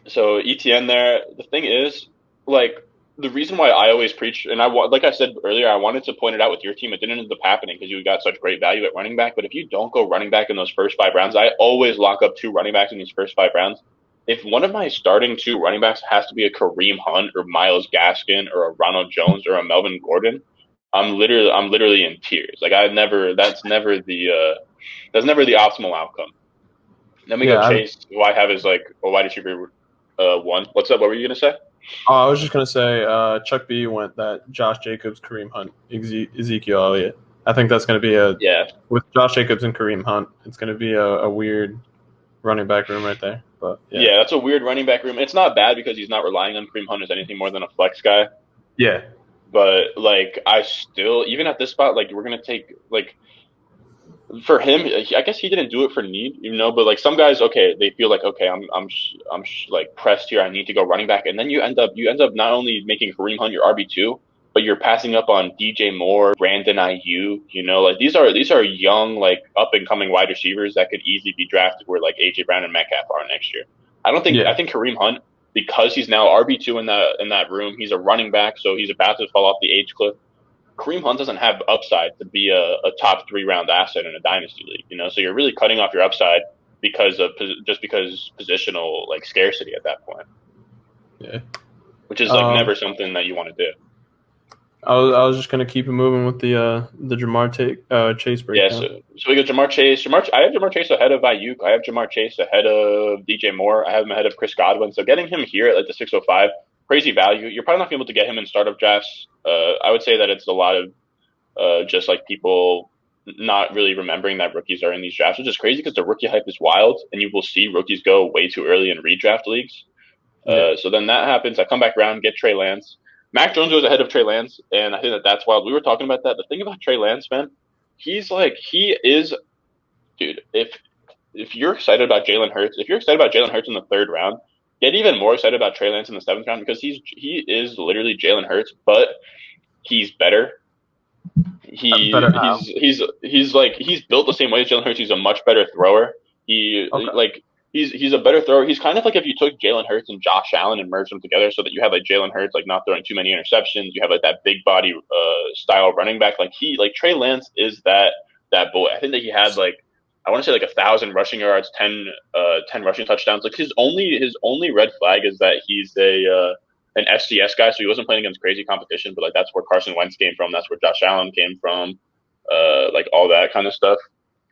[SPEAKER 2] So ETN there, the thing is, like, the reason why I always preach, and like I said earlier, I wanted to point it out with your team. It didn't end up happening because you got such great value at running back. But if you don't go running back in those first 5 rounds, I always lock up 2 running backs in these first 5 rounds. If one of my starting 2 running backs has to be a Kareem Hunt or Myles Gaskin or a Ronald Jones or a Melvin Gordon, I'm literally in tears. Like that's never the optimal outcome. Then we go Chase, who I have as like a wide receiver 1. What's up? What were you gonna say?
[SPEAKER 1] I was just gonna say Chuck B went that Josh Jacobs, Kareem Hunt, Ezekiel Elliott. I think that's gonna be with Josh Jacobs and Kareem Hunt. It's gonna be a weird running back room right there. But
[SPEAKER 2] yeah, that's a weird running back room. It's not bad because he's not relying on Kareem Hunt as anything more than a flex guy.
[SPEAKER 1] Yeah.
[SPEAKER 2] But like I still, even at this spot, like we're gonna take like for him, I guess he didn't do it for need, but like some guys, okay, they feel like, okay, I'm like pressed here. I need to go running back. And then you end up not only making Kareem Hunt your RB2, but you're passing up on DJ Moore, Brandon Ayuk, like these are young, like up and coming wide receivers that could easily be drafted where like AJ Brown and Metcalf are next year. I think Kareem Hunt, because he's now RB2 in that room, he's a running back, so he's about to fall off the age cliff. Kareem Hunt doesn't have upside to be a top 3 round asset in a dynasty league, so you're really cutting off your upside because positional like scarcity at that point.
[SPEAKER 1] Yeah.
[SPEAKER 2] Which is like never something that you want to do.
[SPEAKER 1] I was just gonna keep it moving with the Jamar Chase breakdown.
[SPEAKER 2] Yeah, so we got Jamar Chase. I have Jamar Chase ahead of Ayuk. I have Jamar Chase ahead of DJ Moore. I have him ahead of Chris Godwin. So getting him here at like the 605, crazy value. You're probably not gonna be able to get him in startup drafts. I would say that it's a lot of just like people not really remembering that rookies are in these drafts, which is crazy because the rookie hype is wild, and you will see rookies go way too early in redraft leagues. So then that happens. I come back around, get Trey Lance. Mac Jones goes ahead of Trey Lance, and I think that's wild. We were talking about that. The thing about Trey Lance, man, he is, dude, if you're excited about Jalen Hurts, in the 3rd round, get even more excited about Trey Lance in the 7th round because he is literally Jalen Hurts, but he's better. He's built the same way as Jalen Hurts. He's a much better thrower. He's a better thrower. He's kind of like if you took Jalen Hurts and Josh Allen and merged them together so that you have like Jalen Hurts like not throwing too many interceptions. You have like that big body style running back. Like Trey Lance is that boy. I think that he had like I want to say like 1,000 rushing yards, 10 rushing touchdowns. Like his only red flag is that he's an FCS guy, so he wasn't playing against crazy competition. But like that's where Carson Wentz came from. That's where Josh Allen came from. Like all that kind of stuff.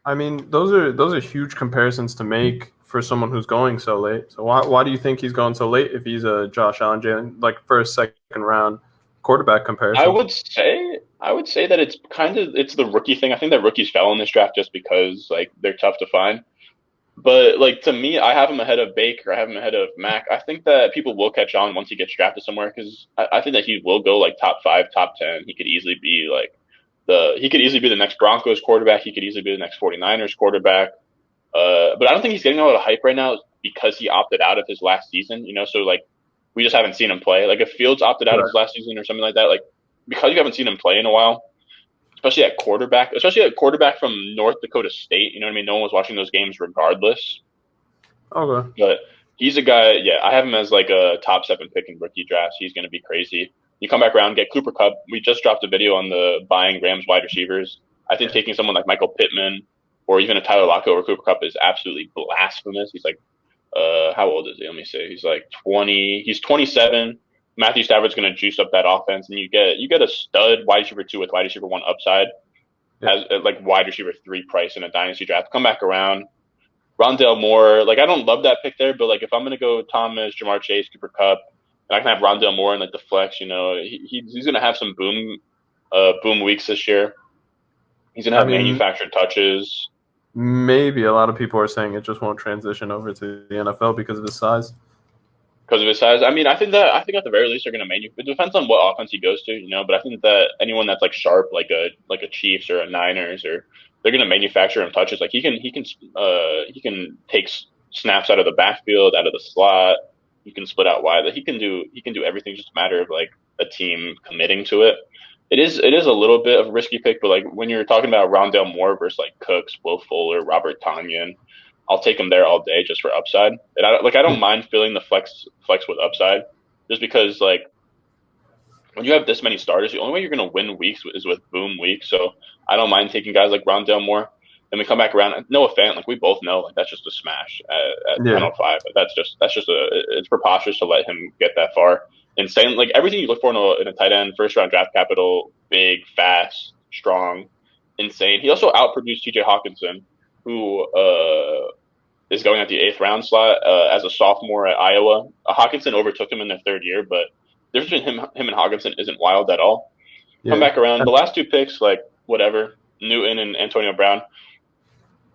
[SPEAKER 1] I mean, those are huge comparisons to make for someone who's going so late. So why do you think he's going so late if he's a Josh Allen, like first, 2nd round quarterback comparison?
[SPEAKER 2] I would say that it's the rookie thing. I think that rookies fell in this draft just because like they're tough to find. But like to me, I have him ahead of Baker. I have him ahead of Mac. I think that people will catch on once he gets drafted somewhere because I think that he will go like top 5, top 10. He could easily be like the next Broncos quarterback. He could easily be the next 49ers quarterback. But I don't think he's getting a lot of hype right now because he opted out of his last season, so like we just haven't seen him play. Like if Fields opted out of his last season or something like that, like because you haven't seen him play in a while, especially at quarterback from North Dakota State, you know what I mean? No one was watching those games regardless.
[SPEAKER 1] Okay.
[SPEAKER 2] But he's a guy, I have him as like a top 7 pick in rookie drafts. He's going to be crazy. You come back around, get Cooper Kupp. We just dropped a video on the buying Rams wide receivers. I think taking someone like Michael Pittman or even a Tyler Lockett over Cooper Kupp is absolutely blasphemous. He's like How old is he? Let me see. He's like 20. He's 27. Matthew Stafford's going to juice up that offense, and you get a stud wide receiver 2 with wide receiver 1 upside, as like wide receiver 3 price in a dynasty draft. Come back around. Rondale Moore, like I don't love that pick there, but like if I'm going to go Thomas, Jamar Chase, Cooper Kupp, and I can have Rondale Moore in like the flex, he's going to have some boom weeks this year. He's going to have manufactured touches.
[SPEAKER 1] Maybe a lot of people are saying it just won't transition over to the NFL because of his size.
[SPEAKER 2] Because of his size, I mean, I think at the very least they're going to it depends on what offense he goes to, But I think that anyone that's like sharp, like a Chiefs or a Niners, or they're going to manufacture him touches. Like he can take snaps out of the backfield, out of the slot. He can split out wide. Like he can do everything. Just a matter of like a team committing to it. It is a little bit of a risky pick, but like when you're talking about Rondale Moore versus like Cooks, Will Fuller, Robert Tonyan, I'll take him there all day just for upside. And I don't mind filling the flex with upside, just because like when you have this many starters, the only way you're going to win weeks is with boom weeks. So I don't mind taking guys like Rondale Moore. And we come back around. Noah Fant, like we both know, like that's just a smash at 105. That's just it's preposterous to let him get that far. Insane, like everything you look for in a tight end, first round draft capital, big, fast, strong, insane. He also outproduced T.J. Hawkinson, who is going at the 8th round slot as a sophomore at Iowa. Hawkinson overtook him in their 3rd year, but the difference between him and Hawkinson isn't wild at all. Come back around. The last 2 picks, like whatever, Newton and Antonio Brown.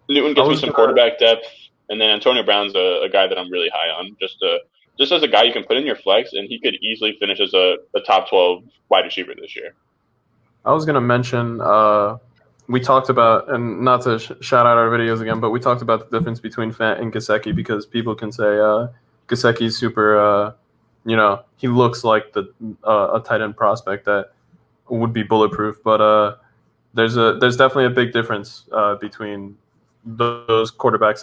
[SPEAKER 2] Newton gives me some quarterback depth, and then Antonio Brown's a guy that I'm really high on. Just as a guy you can put in your flex, and he could easily finish as a top 12 wide receiver this year.
[SPEAKER 1] I was going to mention, we talked about, and not to shout out our videos again, but we talked about the difference between Fant and Gesicki, because people can say Gesicki's super, he looks like a tight end prospect that would be bulletproof, but there's definitely a big difference between those quarterbacks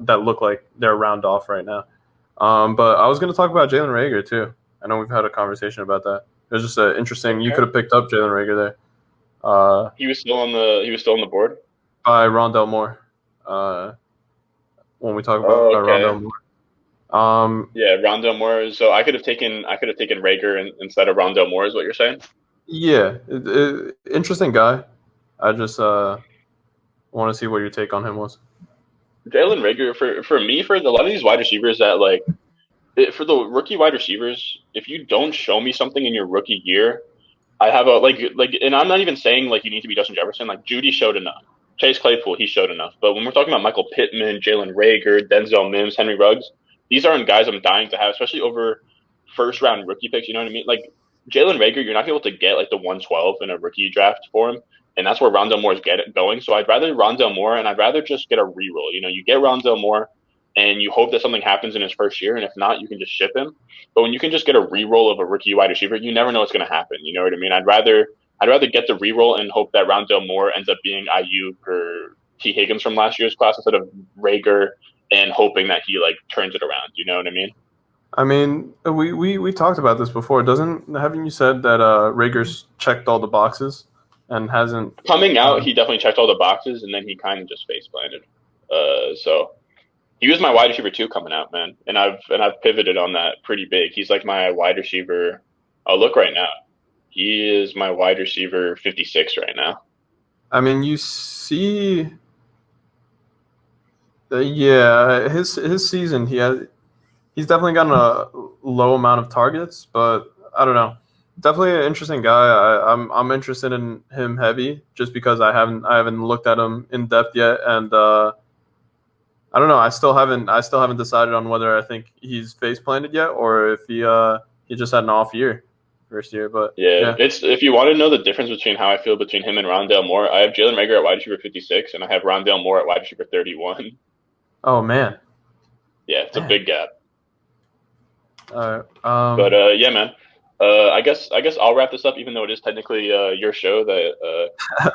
[SPEAKER 1] that look like they're round off right now. But I was going to talk about Jalen Rigger too. I know we've had a conversation about that. It was just interesting. You could have picked up Jalen Rigger there.
[SPEAKER 2] He was still on the board
[SPEAKER 1] by Rondale Moore. When we talk about Rondale Moore.
[SPEAKER 2] Yeah, Rondale Moore. So I could have taken Rigger instead of Rondale Moore. Is what you're saying?
[SPEAKER 1] Yeah, interesting guy. I just want to see what your take on him was.
[SPEAKER 2] Jaylen Rigger, for me, for a lot of these wide receivers that like, for the rookie wide receivers, if you don't show me something in your rookie year, I have and I'm not even saying like you need to be Justin Jefferson. Like Judy showed enough. Chase Claypool, he showed enough. But when we're talking about Michael Pittman, Jalen Rigger, Denzel Mims, Henry Ruggs, these aren't guys I'm dying to have, especially over 1st round rookie picks. You know what I mean? Like Jalen Rigger, you're not able to get like the 112 in a rookie draft for him. And that's where Rondale Moore is going. So I'd rather Rondale Moore, and I'd rather just get a reroll. You get Rondale Moore, and you hope that something happens in his 1st year. And if not, you can just ship him. But when you can just get a reroll of a rookie wide receiver, you never know what's going to happen. You know what I mean? I'd rather get the reroll and hope that Rondale Moore ends up being Ayuk or T. Higgins from last year's class instead of Rigger, and hoping that he like turns it around. You know what I mean?
[SPEAKER 1] I mean, we talked about this before. Haven't you said that Rigger's checked all the boxes? And hasn't
[SPEAKER 2] coming out, he definitely checked all the boxes, and then he kind of just face planted. So he was my wide receiver 2 coming out, man, and I've pivoted on that pretty big. He's like my wide receiver. I'll look right now. He is my wide receiver 56 right now.
[SPEAKER 1] I mean, you see, his season he's definitely gotten a low amount of targets, but I don't know. Definitely an interesting guy. I'm interested in him heavy just because I haven't looked at him in depth yet, and I don't know. I still haven't decided on whether I think he's face planted yet or if he just had an off year, 1st year. But
[SPEAKER 2] yeah, it's if you want to know the difference between how I feel between him and Rondale Moore, I have Jalen Rigger at wide receiver 56, and I have Rondale Moore at wide receiver 31.
[SPEAKER 1] Oh man.
[SPEAKER 2] Yeah, it's a big gap.
[SPEAKER 1] All right.
[SPEAKER 2] But yeah, man. I guess I'll wrap this up, even though it is technically your show. That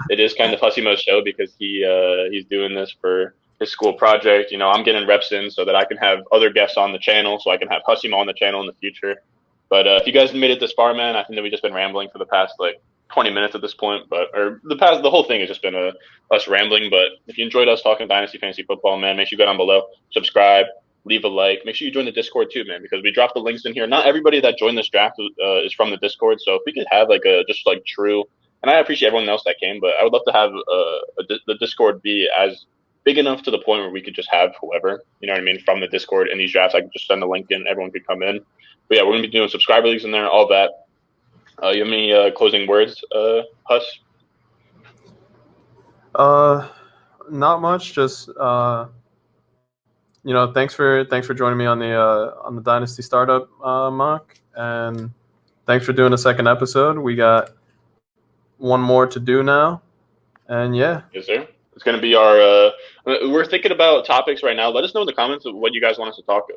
[SPEAKER 2] it is kind of Hussy Mo's show because he's doing this for his school project. I'm getting reps in so that I can have other guests on the channel, so I can have Hussy Mo on the channel in the future. But if you guys made it this far, man, I think that we've just been rambling for the past like 20 minutes at this point. The whole thing has just been us rambling. But if you enjoyed us talking Dynasty Fantasy Football, man, make sure you go down below, subscribe. leave a like. Make sure you join the Discord too, man, because we dropped the links in here. Not everybody that joined this draft is from the Discord, so if we could have like a just like true, and I appreciate everyone else that came, but I would love to have the Discord be as big enough to the point where we could just have whoever, you know what I mean, from the Discord in these drafts. I could just send the link in, everyone could come in. But yeah, we're gonna be doing subscriber leagues in there, all that. You have any closing words, Huss?
[SPEAKER 1] Not much. Just thanks for joining me on the Dynasty Startup mock, and thanks for doing a second episode. We got one more to do now, and yeah.
[SPEAKER 2] Yes, sir. It's going to be our. We're thinking about topics right now. Let us know in the comments of what you guys want us to talk.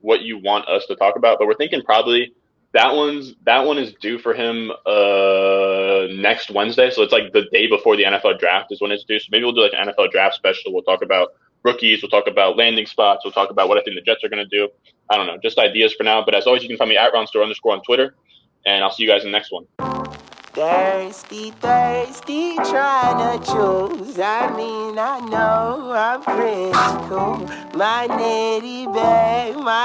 [SPEAKER 2] What you want us to talk about. But we're thinking probably that one is due for him next Wednesday. So it's like the day before the NFL draft is when it's due. So maybe we'll do like an NFL draft special. We'll talk about rookies. We'll talk about landing spots. We'll talk about what I think the Jets are going to do. I don't know, just ideas for now. But as always, you can find me at @RonStore_ on Twitter, and I'll see you guys in the next one.
[SPEAKER 3] Thirsty, trying to choose. I mean, I know I'm critical. My nitty bag, my